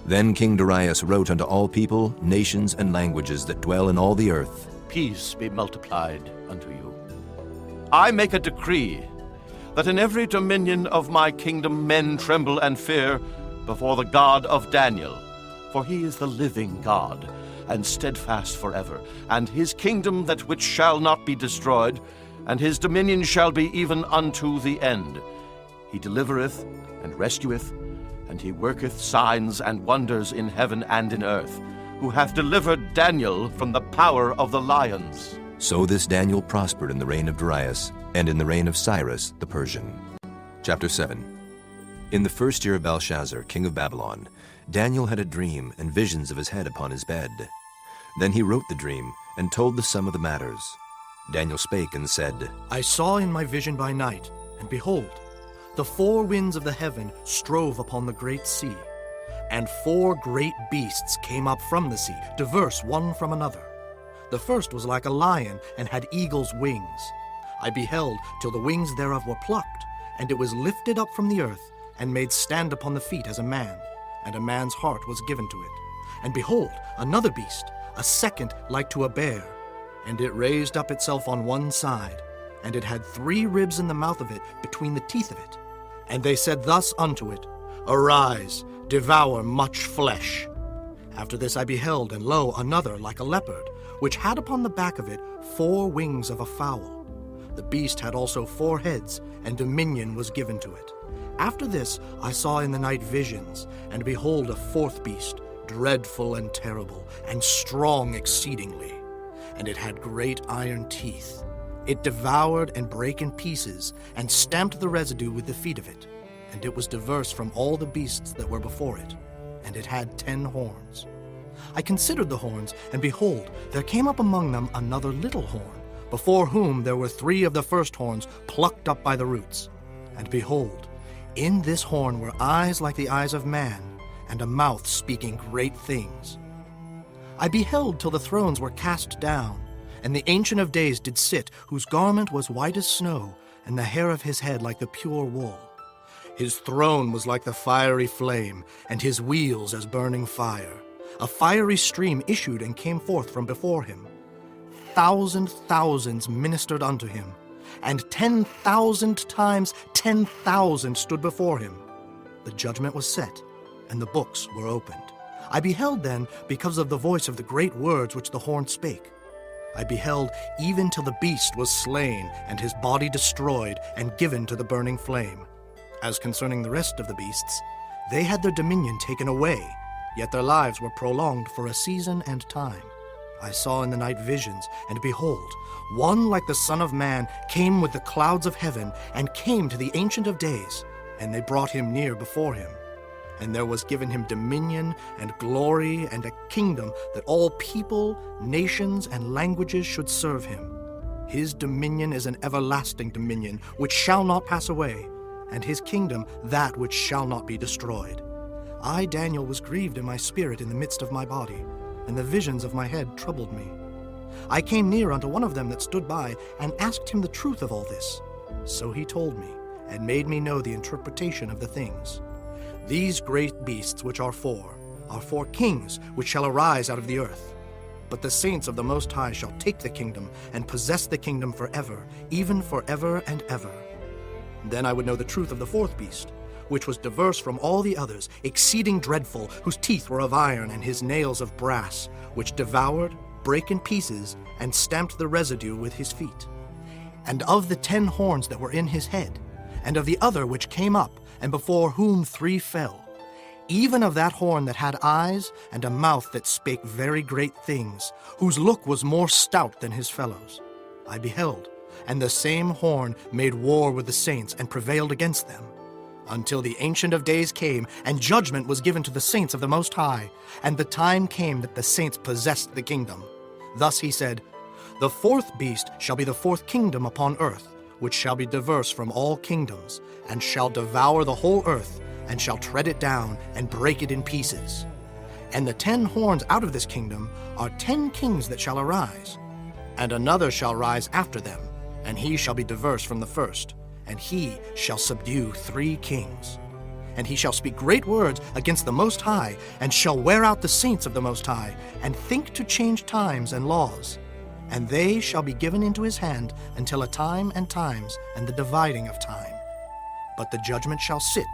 A: Then King Darius wrote unto all people, nations, and languages that dwell in all the earth,
I: Peace be multiplied unto you. I make a decree, that in every dominion of my kingdom men tremble and fear before the God of Daniel, for he is the living God, and steadfast forever, and his kingdom that which shall not be destroyed, and his dominion shall be even unto the end. He delivereth and rescueth, and he worketh signs and wonders in heaven and in earth, who hath delivered Daniel from the power of the lions.
A: So this Daniel prospered in the reign of Darius, and in the reign of Cyrus the Persian. Chapter 7. In the first year of Belshazzar, king of Babylon, Daniel had a dream and visions of his head upon his bed. Then he wrote the dream, and told the sum of the matters. Daniel spake and said,
C: I saw in my vision by night, and behold, the four winds of the heaven strove upon the great sea, and four great beasts came up from the sea, diverse one from another. The first was like a lion, and had eagle's wings. I beheld till the wings thereof were plucked, and it was lifted up from the earth, and made stand upon the feet as a man, and a man's heart was given to it. And behold, another beast, a second like to a bear, and it raised up itself on one side, and it had 3 ribs in the mouth of it between the teeth of it. And they said thus unto it, Arise, devour much flesh. After this I beheld, and lo, another like a leopard, which had upon the back of it 4 wings of a fowl. The beast had also 4 heads, and dominion was given to it. After this I saw in the night visions, and behold a 4th beast, dreadful and terrible, and strong exceedingly. And it had great iron teeth. It devoured and brake in pieces, and stamped the residue with the feet of it. And it was diverse from all the beasts that were before it. And it had 10 horns. I considered the horns, and behold, there came up among them another little horn, before whom there were 3 of the first horns plucked up by the roots. And behold, in this horn were eyes like the eyes of man, and a mouth speaking great things. I beheld till the thrones were cast down, and the Ancient of Days did sit, whose garment was white as snow, and the hair of his head like the pure wool. His throne was like the fiery flame, and his wheels as burning fire. A fiery stream issued and came forth from before him. Thousands ministered unto him, and 10,000 times 10,000 stood before him. The judgment was set, and the books were opened. I beheld then, because of the voice of the great words which the horn spake. I beheld even till the beast was slain, and his body destroyed, and given to the burning flame. As concerning the rest of the beasts, they had their dominion taken away, yet their lives were prolonged for a season and time. I saw in the night visions, and behold, one like the Son of Man came with the clouds of heaven, and came to the Ancient of Days, and they brought him near before him. And there was given him dominion and glory and a kingdom, that all people, nations, and languages should serve him. His dominion is an everlasting dominion, which shall not pass away, and his kingdom that which shall not be destroyed. I, Daniel, was grieved in my spirit in the midst of my body, and the visions of my head troubled me. I came near unto one of them that stood by, and asked him the truth of all this. So he told me, and made me know the interpretation of the things. These great beasts which are 4 kings which shall arise out of the earth. But the saints of the Most High shall take the kingdom, and possess the kingdom forever, even forever and ever. Then I would know the truth of the 4th beast, which was diverse from all the others, exceeding dreadful, whose teeth were of iron, and his nails of brass, which devoured, brake in pieces, and stamped the residue with his feet. And of the 10 horns that were in his head, and of the other which came up, and before whom 3 fell, even of that horn that had eyes, and a mouth that spake very great things, whose look was more stout than his fellows, I beheld, and the same horn made war with the saints, and prevailed against them, until the Ancient of Days came, and judgment was given to the saints of the Most High, and the time came that the saints possessed the kingdom. Thus he said, The 4th beast shall be the 4th kingdom upon earth, which shall be diverse from all kingdoms, and shall devour the whole earth, and shall tread it down, and break it in pieces. And the 10 horns out of this kingdom are 10 kings that shall arise. And another shall rise after them, and he shall be diverse from the first, and he shall subdue 3 kings. And he shall speak great words against the Most High, and shall wear out the saints of the Most High, and think to change times and laws. And they shall be given into his hand until a time and times, and the dividing of time. But the judgment shall sit,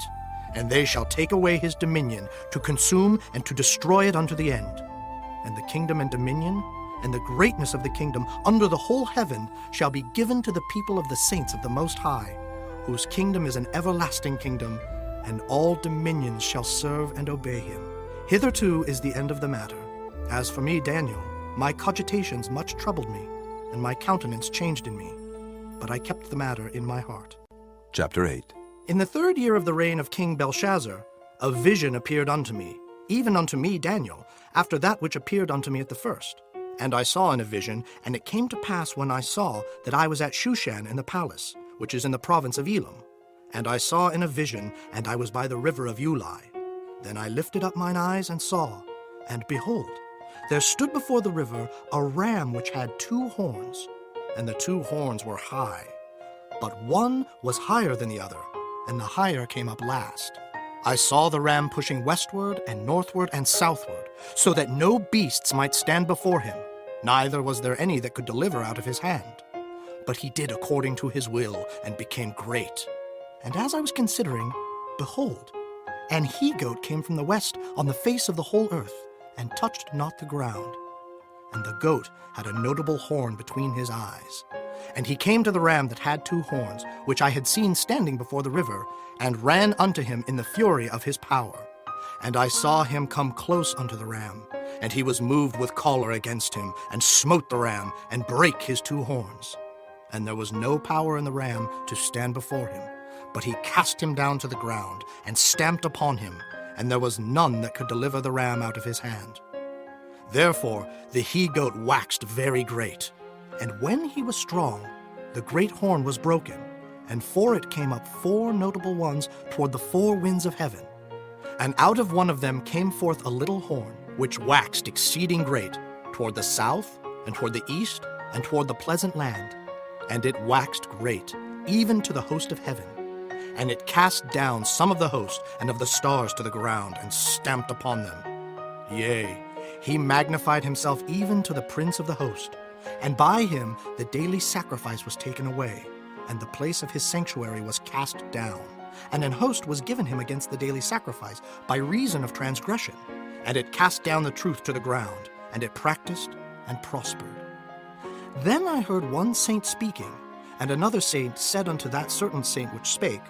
C: and they shall take away his dominion, to consume and to destroy it unto the end. And the kingdom and dominion, and the greatness of the kingdom under the whole heaven shall be given to the people of the saints of the Most High, whose kingdom is an everlasting kingdom, and all dominions shall serve and obey him. Hitherto is the end of the matter. As for me, Daniel, my cogitations much troubled me, and my countenance changed in me. But I kept the matter in my heart.
A: Chapter 8.
C: In the 3rd year of the reign of King Belshazzar, a vision appeared unto me, even unto me, Daniel, after that which appeared unto me at the first. And I saw in a vision, and it came to pass when I saw that I was at Shushan in the palace, which is in the province of Elam. And I saw in a vision, and I was by the river of Ulai. Then I lifted up mine eyes and saw, and behold, there stood before the river a ram which had 2 horns, and the 2 horns were high. But one was higher than the other, and the higher came up last. I saw the ram pushing westward and northward and southward, so that no beasts might stand before him, neither was there any that could deliver out of his hand. But he did according to his will, and became great. And as I was considering, behold, an he-goat came from the west on the face of the whole earth, and touched not the ground. And the goat had a notable horn between his eyes. And he came to the ram that had 2 horns, which I had seen standing before the river, and ran unto him in the fury of his power. And I saw him come close unto the ram, and he was moved with choler against him, and smote the ram, and brake his 2 horns. And there was no power in the ram to stand before him, but he cast him down to the ground, and stamped upon him, and there was none that could deliver the ram out of his hand. Therefore the he-goat waxed very great, and when he was strong, the great horn was broken, and for it came up 4 notable ones toward the 4 winds of heaven. And out of one of them came forth a little horn, which waxed exceeding great, toward the south, and toward the east, and toward the pleasant land. And it waxed great, even to the host of heaven. And it cast down some of the host and of the stars to the ground, and stamped upon them. Yea, he magnified himself even to the prince of the host. And by him the daily sacrifice was taken away, and the place of his sanctuary was cast down. And an host was given him against the daily sacrifice by reason of transgression. And it cast down the truth to the ground, and it practiced and prospered. Then I heard one saint speaking, and another saint said unto that certain saint which spake,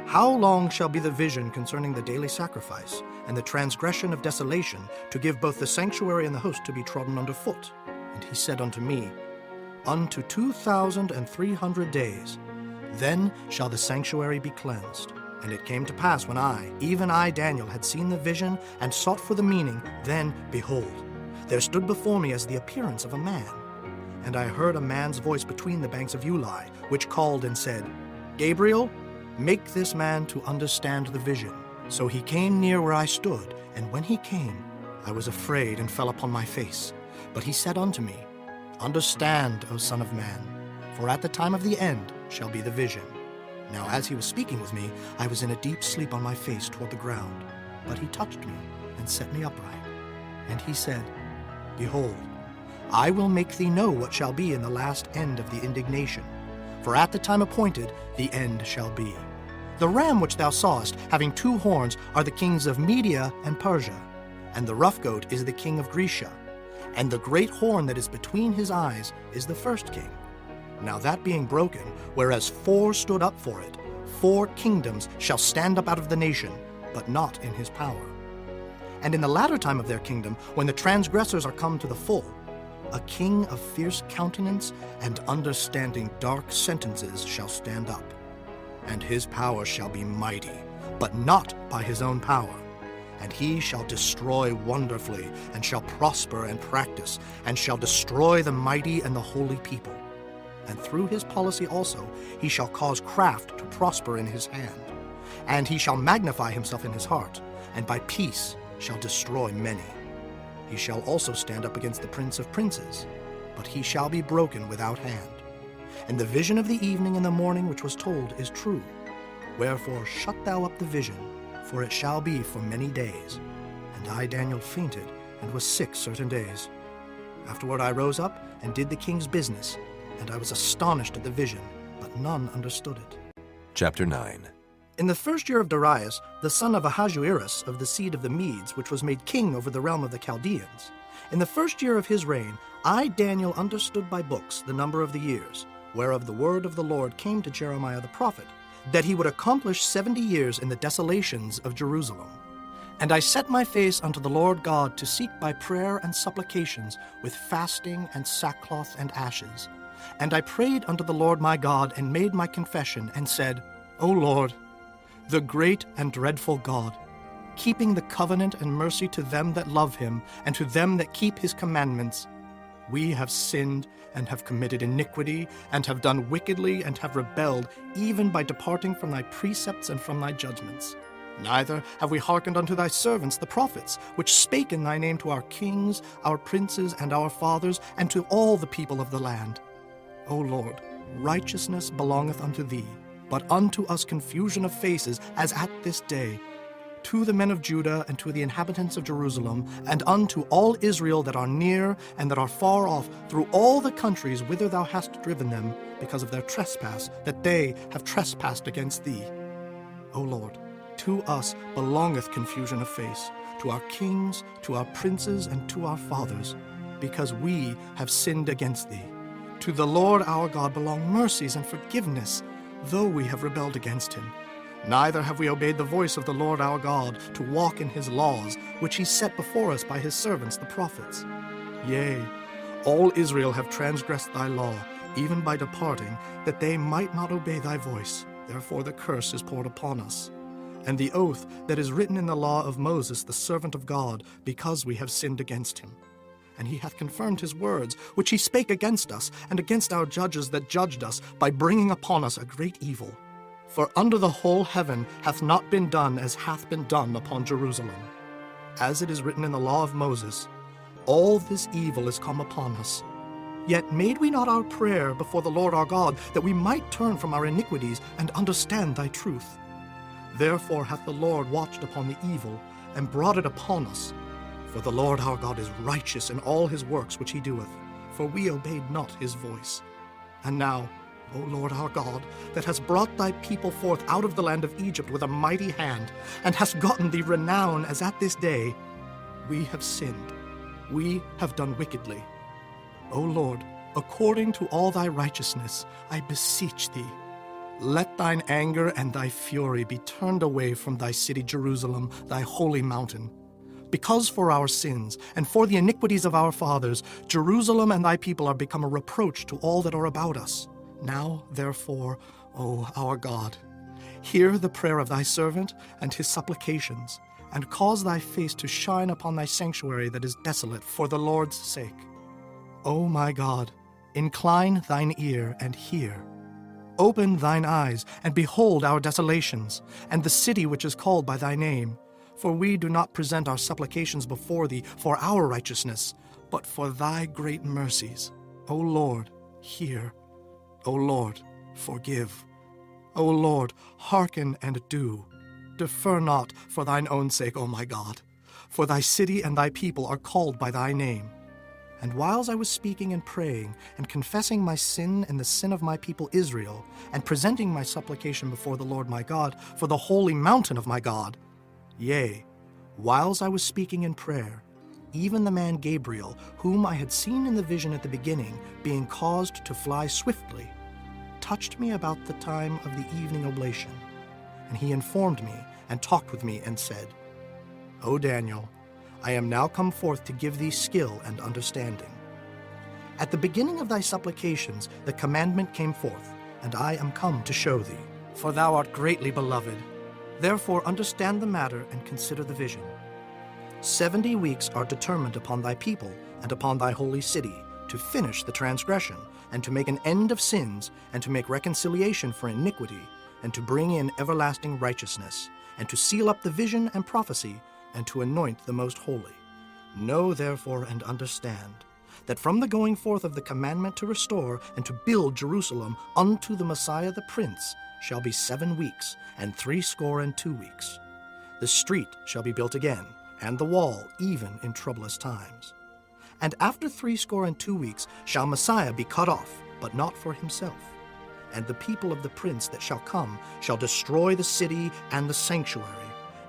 C: How long shall be the vision concerning the daily sacrifice, and the transgression of desolation, to give both the sanctuary and the host to be trodden under foot? And he said unto me, Unto 2,300 days. Then shall the sanctuary be cleansed. And it came to pass when I, even I, Daniel, had seen the vision, and sought for the meaning, then, behold, there stood before me as the appearance of a man. And I heard a man's voice between the banks of Ulai, which called and said, Gabriel, make this man to understand the vision. So he came near where I stood, and when he came, I was afraid and fell upon my face. But he said unto me, Understand, O Son of Man, for at the time of the end shall be the vision. Now as he was speaking with me, I was in a deep sleep on my face toward the ground. But he touched me and set me upright. And he said, Behold, I will make thee know what shall be in the last end of the indignation. For at the time appointed the end shall be. The ram which thou sawest, having 2 horns, are the kings of Media and Persia, and the rough goat is the king of Grecia, and the great horn that is between his eyes is the first king. Now that being broken, whereas 4 stood up for it, 4 kingdoms shall stand up out of the nation, but not in his power. And in the latter time of their kingdom, when the transgressors are come to the full, a king of fierce countenance and understanding dark sentences shall stand up. And his power shall be mighty, but not by his own power. And he shall destroy wonderfully, and shall prosper and practice, and shall destroy the mighty and the holy people. And through his policy also he shall cause craft to prosper in his hand. And he shall magnify himself in his heart, and by peace shall destroy many. He shall also stand up against the prince of princes, but he shall be broken without hand. And the vision of the evening and the morning which was told is true. Wherefore shut thou up the vision, for it shall be for many days. And I, Daniel, fainted, and was sick certain days. Afterward I rose up, and did the king's business, and I was astonished at the vision, but none understood it.
A: Chapter 9.
C: In the first year of Darius, the son of Ahasuerus of the seed of the Medes, which was made king over the realm of the Chaldeans, in the first year of his reign, I, Daniel, understood by books the number of the years, whereof the word of the Lord came to Jeremiah the prophet, that he would accomplish 70 years in the desolations of Jerusalem. And I set my face unto the Lord God to seek by prayer and supplications with fasting and sackcloth and ashes. And I prayed unto the Lord my God, and made my confession, and said, O Lord, the great and dreadful God, keeping the covenant and mercy to them that love him, and to them that keep his commandments, We have sinned and have committed iniquity, and have done wickedly, and have rebelled, even by departing from thy precepts and from thy judgments. Neither have we hearkened unto thy servants the prophets, which spake in thy name to our kings, our princes, and our fathers, and to all the people of the land. O Lord, righteousness belongeth unto thee, but unto us confusion of faces, as at this day. To the men of Judah and to the inhabitants of Jerusalem, and unto all Israel that are near and that are far off, through all the countries whither thou hast driven them, because of their trespass, that they have trespassed against thee. O Lord, to us belongeth confusion of face, to our kings, to our princes, and to our fathers, because we have sinned against thee. To the Lord our God belong mercies and forgiveness, though we have rebelled against him. Neither have we obeyed the voice of the Lord our God, to walk in his laws, which he set before us by his servants the prophets. Yea, all Israel have transgressed thy law, even by departing, that they might not obey thy voice. Therefore the curse is poured upon us. And the oath that is written in the law of Moses, the servant of God, because we have sinned against him. And he hath confirmed his words, which he spake against us, and against our judges that judged us, by bringing upon us a great evil. For under the whole heaven hath not been done as hath been done upon Jerusalem. As it is written in the law of Moses, all this evil is come upon us. Yet made we not our prayer before the Lord our God, that we might turn from our iniquities and understand thy truth. Therefore hath the Lord watched upon the evil, and brought it upon us. For the Lord our God is righteous in all his works which he doeth, for we obeyed not his voice. And now, O Lord our God, that hast brought thy people forth out of the land of Egypt with a mighty hand, and hast gotten thee renown as at this day, we have sinned, we have done wickedly. O Lord, according to all thy righteousness, I beseech thee, let thine anger and thy fury be turned away from thy city Jerusalem, thy holy mountain. Because for our sins and for the iniquities of our fathers, Jerusalem and thy people are become a reproach to all that are about us. Now, therefore, O our God, hear the prayer of thy servant and his supplications, and cause thy face to shine upon thy sanctuary that is desolate for the Lord's sake. O my God, incline thine ear and hear. Open thine eyes and behold our desolations, and the city which is called by thy name. For we do not present our supplications before thee for our righteousness, but for thy great mercies. O Lord, hear. O Lord, forgive. O Lord, hearken and do. Defer not for thine own sake, O my God. For thy city and thy people are called by thy name. And whiles I was speaking and praying, and confessing my sin and the sin of my people Israel, and presenting my supplication before the Lord my God, for the holy mountain of my God, yea, whiles I was speaking in prayer, even the man Gabriel, whom I had seen in the vision at the beginning, being caused to fly swiftly, touched me about the time of the evening oblation. And he informed me, and talked with me, and said, O Daniel, I am now come forth to give thee skill and understanding. At the beginning of thy supplications the commandment came forth, and I am come to show thee. For thou art greatly beloved. Therefore understand the matter and consider the vision. 70 weeks are determined upon thy people and upon thy holy city, to finish the transgression, and to make an end of sins, and to make reconciliation for iniquity, and to bring in everlasting righteousness, and to seal up the vision and prophecy, and to anoint the most holy. Know therefore and understand, that from the going forth of the commandment to restore and to build Jerusalem unto the Messiah the Prince shall be 7 weeks, and 62 weeks. The street shall be built again, and the wall even in troublous times. And after 62 weeks shall Messiah be cut off, but not for himself. And the people of the prince that shall come shall destroy the city and the sanctuary,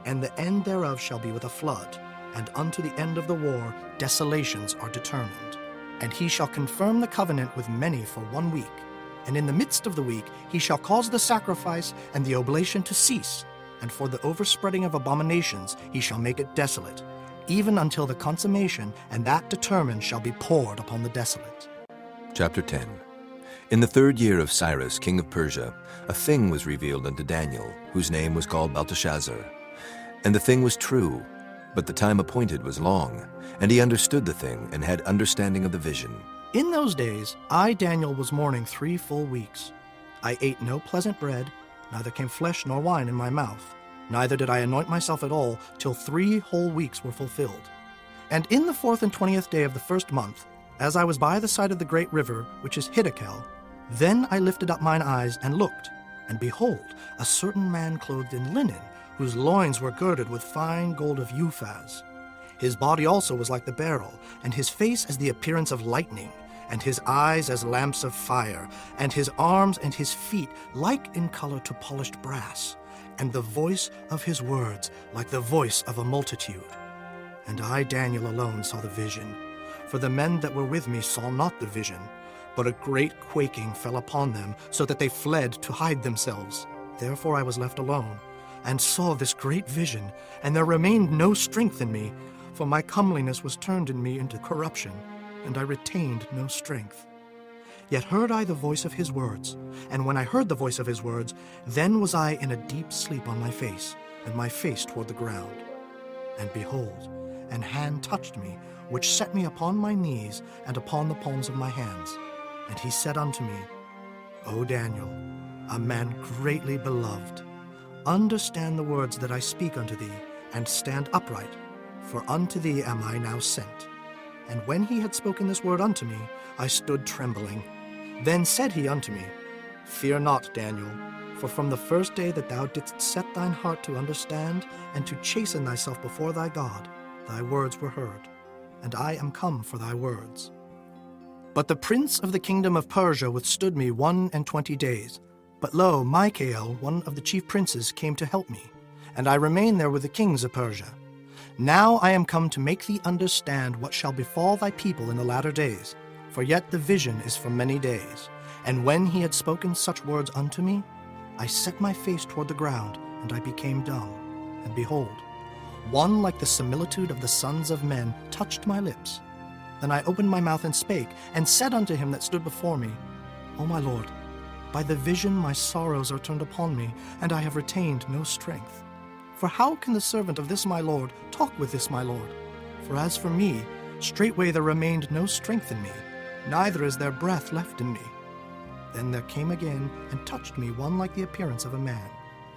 C: and the end thereof shall be with a flood, and unto the end of the war desolations are determined. And he shall confirm the covenant with many for 1 week, and in the midst of the week he shall cause the sacrifice and the oblation to cease, and for the overspreading of abominations he shall make it desolate, even until the consummation, and that determined shall be poured upon the desolate.
A: Chapter 10. In the 3rd year of Cyrus, king of Persia, a thing was revealed unto Daniel, whose name was called Belteshazzar. And the thing was true, But the time appointed was long, and he understood the thing and had understanding of the vision.
C: In those days, I, Daniel, was mourning 3 full weeks. I ate no pleasant bread, neither came flesh nor wine in my mouth, neither did I anoint myself at all, till 3 whole weeks were fulfilled. And in the 4th and 20th day of the 1st month, as I was by the side of the great river, which is Hiddekel, then I lifted up mine eyes and looked, and behold, a certain man clothed in linen, whose loins were girded with fine gold of Uphaz. His body also was like the beryl, and his face as the appearance of lightning, and his eyes as lamps of fire, and his arms and his feet like in color to polished brass, and the voice of his words like the voice of a multitude. And I, Daniel, alone saw the vision, for the men that were with me saw not the vision, but a great quaking fell upon them, so that they fled to hide themselves. Therefore I was left alone, and saw this great vision, and there remained no strength in me, for my comeliness was turned in me into corruption, and I retained no strength. Yet heard I the voice of his words, and when I heard the voice of his words, then was I in a deep sleep on my face, and my face toward the ground. And behold, an hand touched me, which set me upon my knees and upon the palms of my hands. And he said unto me, O Daniel, a man greatly beloved, understand the words that I speak unto thee, and stand upright, for unto thee am I now sent. And when he had spoken this word unto me, I stood trembling. Then said he unto me, Fear not, Daniel, for from the first day that thou didst set thine heart to understand and to chasten thyself before thy God, thy words were heard, and I am come for thy words. But the prince of the kingdom of Persia withstood me 21 days. But lo, Michael, one of the chief princes, came to help me, and I remained there with the kings of Persia. Now I am come to make thee understand what shall befall thy people in the latter days, for yet the vision is for many days. And when he had spoken such words unto me, I set my face toward the ground, and I became dumb. And behold, one like the similitude of the sons of men touched my lips. Then I opened my mouth and spake, and said unto him that stood before me, O my Lord, by the vision my sorrows are turned upon me, and I have retained no strength. For how can the servant of this my Lord talk with this my Lord? For as for me, straightway there remained no strength in me, neither is there breath left in me. Then there came again and touched me one like the appearance of a man,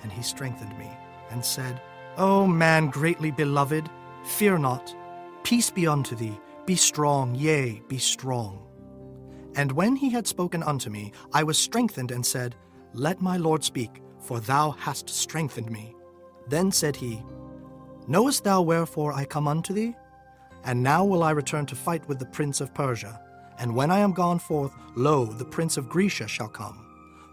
C: and he strengthened me, and said, O man greatly beloved, fear not. Peace be unto thee. Be strong, yea, be strong. And when he had spoken unto me, I was strengthened, and said, Let my Lord speak, for thou hast strengthened me. Then said he, Knowest thou wherefore I come unto thee? And now will I return to fight with the prince of Persia. And when I am gone forth, lo, the prince of Grecia shall come.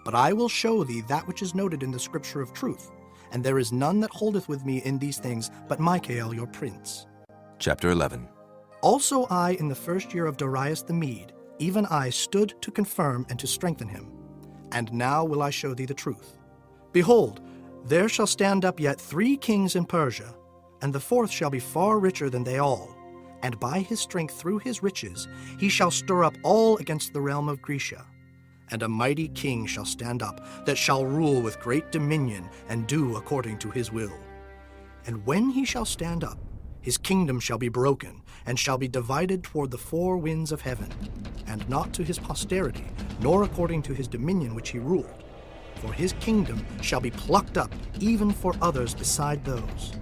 C: But I will show thee that which is noted in the scripture of truth. And there is none that holdeth with me in these things, but Michael your prince.
A: Chapter 11.
C: Also I, in the first year of Darius the Mede, even I stood to confirm and to strengthen him. And now will I show thee the truth. Behold, there shall stand up yet 3 kings in Persia, and the 4th shall be far richer than they all. And by his strength through his riches he shall stir up all against the realm of Grecia. And a mighty king shall stand up, that shall rule with great dominion, and do according to his will. And when he shall stand up, his kingdom shall be broken, and shall be divided toward the 4 winds of heaven, and not to his posterity, nor according to his dominion which he ruled. For his kingdom shall be plucked up, even for others beside those.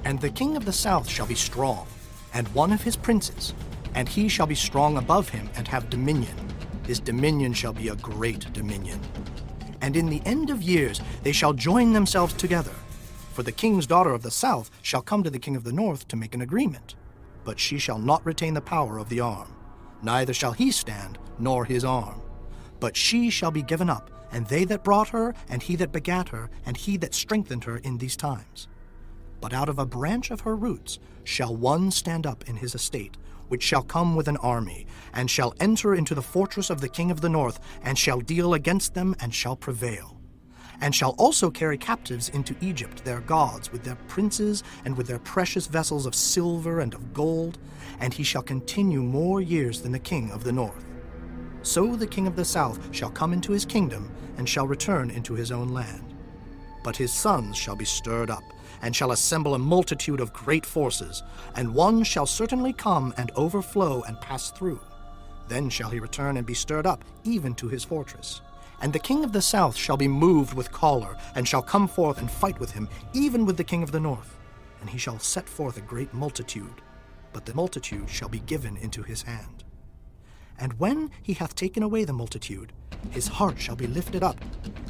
C: And the king of the south shall be strong, and one of his princes, and he shall be strong above him, and have dominion. His dominion shall be a great dominion. And in the end of years they shall join themselves together. For the king's daughter of the south shall come to the king of the north to make an agreement. But she shall not retain the power of the arm, neither shall he stand, nor his arm. But she shall be given up, and they that brought her, and he that begat her, and he that strengthened her in these times. But out of a branch of her roots shall one stand up in his estate, which shall come with an army, and shall enter into the fortress of the king of the north, and shall deal against them, and shall prevail. And shall also carry captives into Egypt their gods, with their princes, and with their precious vessels of silver and of gold, and he shall continue more years than the king of the north. So the king of the south shall come into his kingdom, and shall return into his own land. But his sons shall be stirred up, and shall assemble a multitude of great forces, and one shall certainly come and overflow and pass through. Then shall he return and be stirred up, even to his fortress. And the king of the south shall be moved with choler, and shall come forth and fight with him, even with the king of the north. And he shall set forth a great multitude, but the multitude shall be given into his hand. And when he hath taken away the multitude, his heart shall be lifted up,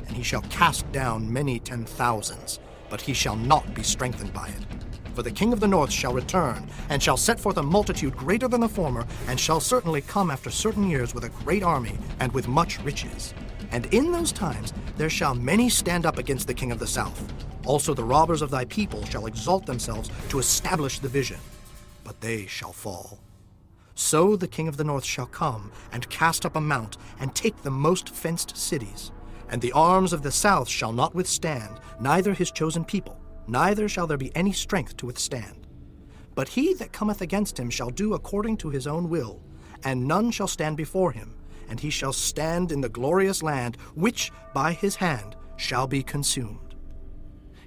C: and he shall cast down many 10,000s, but he shall not be strengthened by it. For the king of the north shall return, and shall set forth a multitude greater than the former, and shall certainly come after certain years with a great army, and with much riches. And in those times there shall many stand up against the king of the south. Also the robbers of thy people shall exalt themselves to establish the vision, but they shall fall. So the king of the north shall come, and cast up a mount, and take the most fenced cities. And the arms of the south shall not withstand, neither his chosen people, neither shall there be any strength to withstand. But he that cometh against him shall do according to his own will, and none shall stand before him, and he shall stand in the glorious land, which by his hand shall be consumed.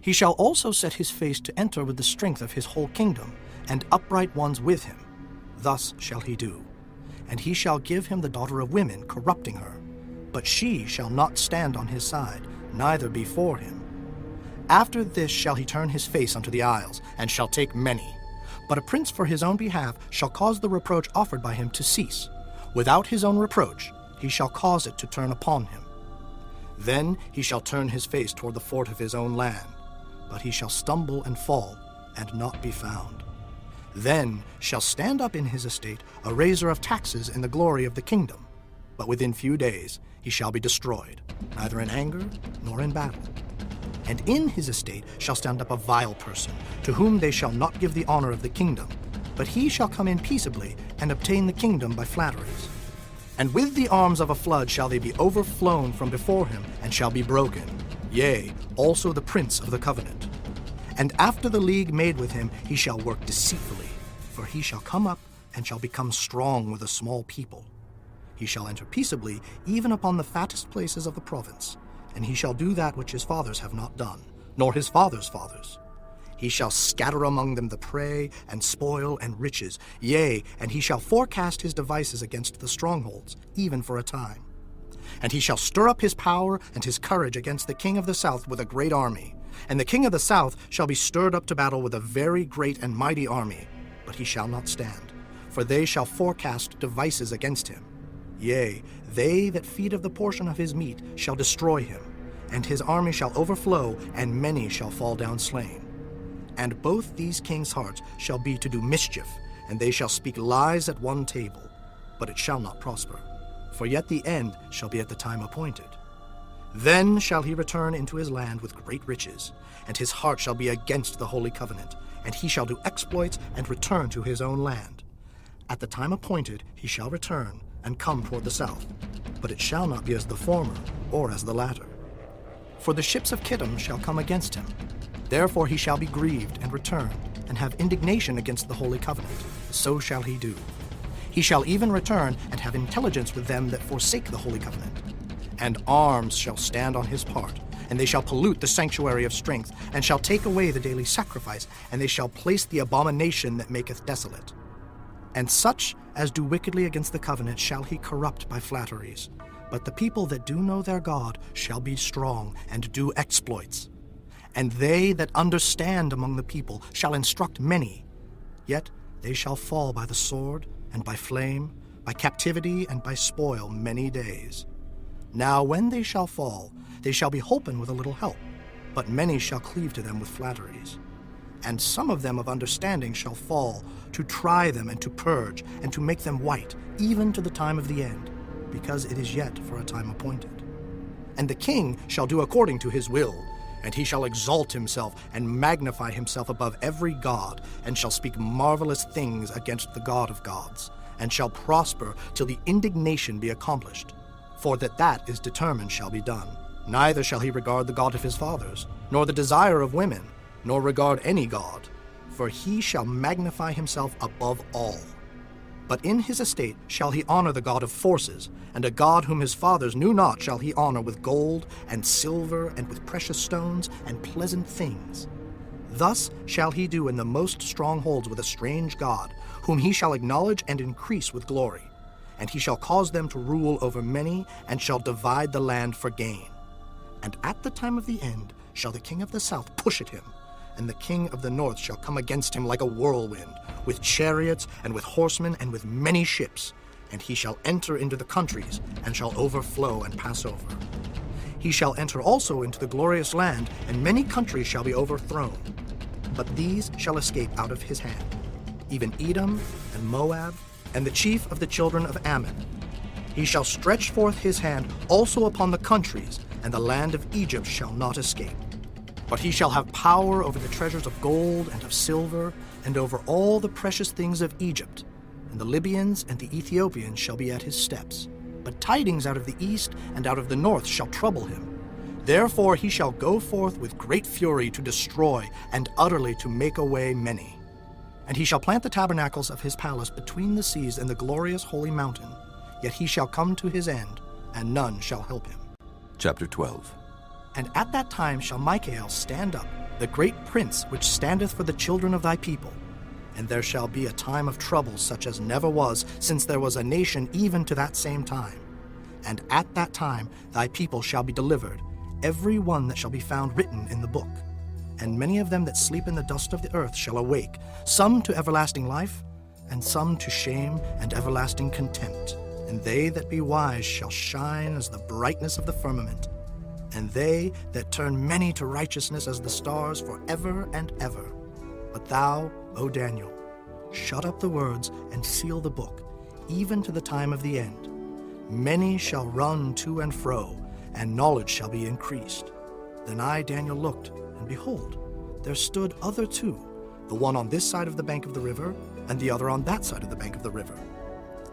C: He shall also set his face to enter with the strength of his whole kingdom, and upright ones with him. Thus shall he do. And he shall give him the daughter of women, corrupting her. But she shall not stand on his side, neither before him. After this shall he turn his face unto the isles, and shall take many. But a prince for his own behalf shall cause the reproach offered by him to cease. Without his own reproach he shall cause it to turn upon him. Then he shall turn his face toward the fort of his own land, but he shall stumble and fall, and not be found. Then shall stand up in his estate a raiser of taxes in the glory of the kingdom, but within few days he shall be destroyed, neither in anger nor in battle. And in his estate shall stand up a vile person, to whom they shall not give the honor of the kingdom, but he shall come in peaceably, and obtain the kingdom by flatteries. And with the arms of a flood shall they be overflown from before him, and shall be broken, yea, also the prince of the covenant. And after the league made with him, he shall work deceitfully, for he shall come up, and shall become strong with a small people. He shall enter peaceably, even upon the fattest places of the province, and he shall do that which his fathers have not done, nor his fathers' fathers. He shall scatter among them the prey, and spoil, and riches, yea, and he shall forecast his devices against the strongholds, even for a time. And he shall stir up his power and his courage against the king of the south with a great army. And the king of the south shall be stirred up to battle with a very great and mighty army, but he shall not stand, for they shall forecast devices against him. Yea, they that feed of the portion of his meat shall destroy him, and his army shall overflow, and many shall fall down slain. And both these kings' hearts shall be to do mischief, and they shall speak lies at one table, but it shall not prosper, for yet the end shall be at the time appointed. Then shall he return into his land with great riches, and his heart shall be against the holy covenant, and he shall do exploits and return to his own land. At the time appointed he shall return, and come toward the south, but it shall not be as the former, or as the latter. For the ships of Kittim shall come against him. Therefore he shall be grieved, and return, and have indignation against the holy covenant. So shall he do. He shall even return, and have intelligence with them that forsake the holy covenant. And arms shall stand on his part, and they shall pollute the sanctuary of strength, and shall take away the daily sacrifice, and they shall place the abomination that maketh desolate. And such as do wickedly against the covenant shall he corrupt by flatteries. But the people that do know their God shall be strong, and do exploits. And they that understand among the people shall instruct many. Yet they shall fall by the sword, and by flame, by captivity, and by spoil many days. Now when they shall fall, they shall be holpen with a little help, but many shall cleave to them with flatteries. And some of them of understanding shall fall, to try them and to purge, and to make them white, even to the time of the end, because it is yet for a time appointed. And the king shall do according to his will, and he shall exalt himself and magnify himself above every god, and shall speak marvelous things against the God of gods, and shall prosper till the indignation be accomplished. For that is determined shall be done. Neither shall he regard the God of his fathers, nor the desire of women, nor regard any god, for he shall magnify himself above all. But in his estate shall he honor the God of forces, and a God whom his fathers knew not shall he honor with gold and silver and with precious stones and pleasant things. Thus shall he do in the most strongholds with a strange God, whom he shall acknowledge and increase with glory. And he shall cause them to rule over many, and shall divide the land for gain. And at the time of the end shall the king of the south push at him, and the king of the north shall come against him like a whirlwind, with chariots and with horsemen and with many ships. And he shall enter into the countries, and shall overflow and pass over. He shall enter also into the glorious land, and many countries shall be overthrown. But these shall escape out of his hand, even Edom and Moab, and the chief of the children of Ammon. He shall stretch forth his hand also upon the countries, and the land of Egypt shall not escape. But he shall have power over the treasures of gold and of silver, and over all the precious things of Egypt. And the Libyans and the Ethiopians shall be at his steps. But tidings out of the east and out of the north shall trouble him. Therefore he shall go forth with great fury to destroy, and utterly to make away many. And he shall plant the tabernacles of his palace between the seas and the glorious holy mountain. Yet he shall come to his end, and none shall help him.
A: Chapter 12.
C: And at that time shall Michael stand up, the great prince which standeth for the children of thy people. And there shall be a time of trouble such as never was, since there was a nation even to that same time. And at that time thy people shall be delivered, every one that shall be found written in the book. And many of them that sleep in the dust of the earth shall awake, some to everlasting life, and some to shame and everlasting contempt. And they that be wise shall shine as the brightness of the firmament, and they that turn many to righteousness as the stars forever and ever. But thou, O Daniel, shut up the words and seal the book, even to the time of the end. Many shall run to and fro, and knowledge shall be increased. Then I, Daniel, looked, and behold, there stood other two, the one on this side of the bank of the river, and the other on that side of the bank of the river.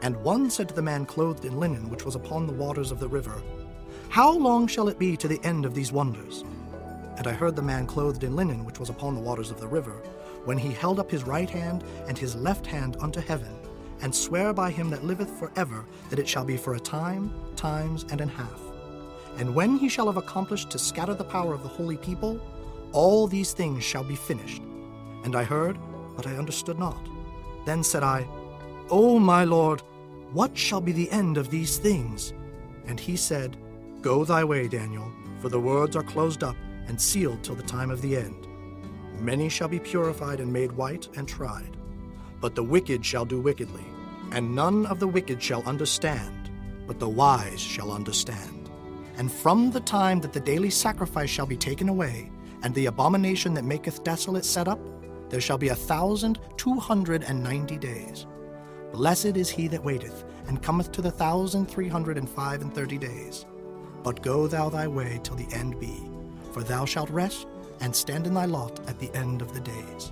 C: And one said to the man clothed in linen, which was upon the waters of the river, How long shall it be to the end of these wonders? And I heard the man clothed in linen, which was upon the waters of the river, when he held up his right hand and his left hand unto heaven, and swear by him that liveth forever, that it shall be for a time, times, and an half. And when he shall have accomplished to scatter the power of the holy people, all these things shall be finished. And I heard, but I understood not. Then said I, O my Lord, what shall be the end of these things? And he said, Go thy way, Daniel, for the words are closed up and sealed till the time of the end. Many shall be purified and made white and tried. But the wicked shall do wickedly, and none of the wicked shall understand, but the wise shall understand. And from the time that the daily sacrifice shall be taken away, and the abomination that maketh desolate set up, there shall be 1,290 days. Blessed is he that waiteth, and cometh to the 1,335 days. But go thou thy way till the end be, for thou shalt rest, and stand in thy lot at the end of the days.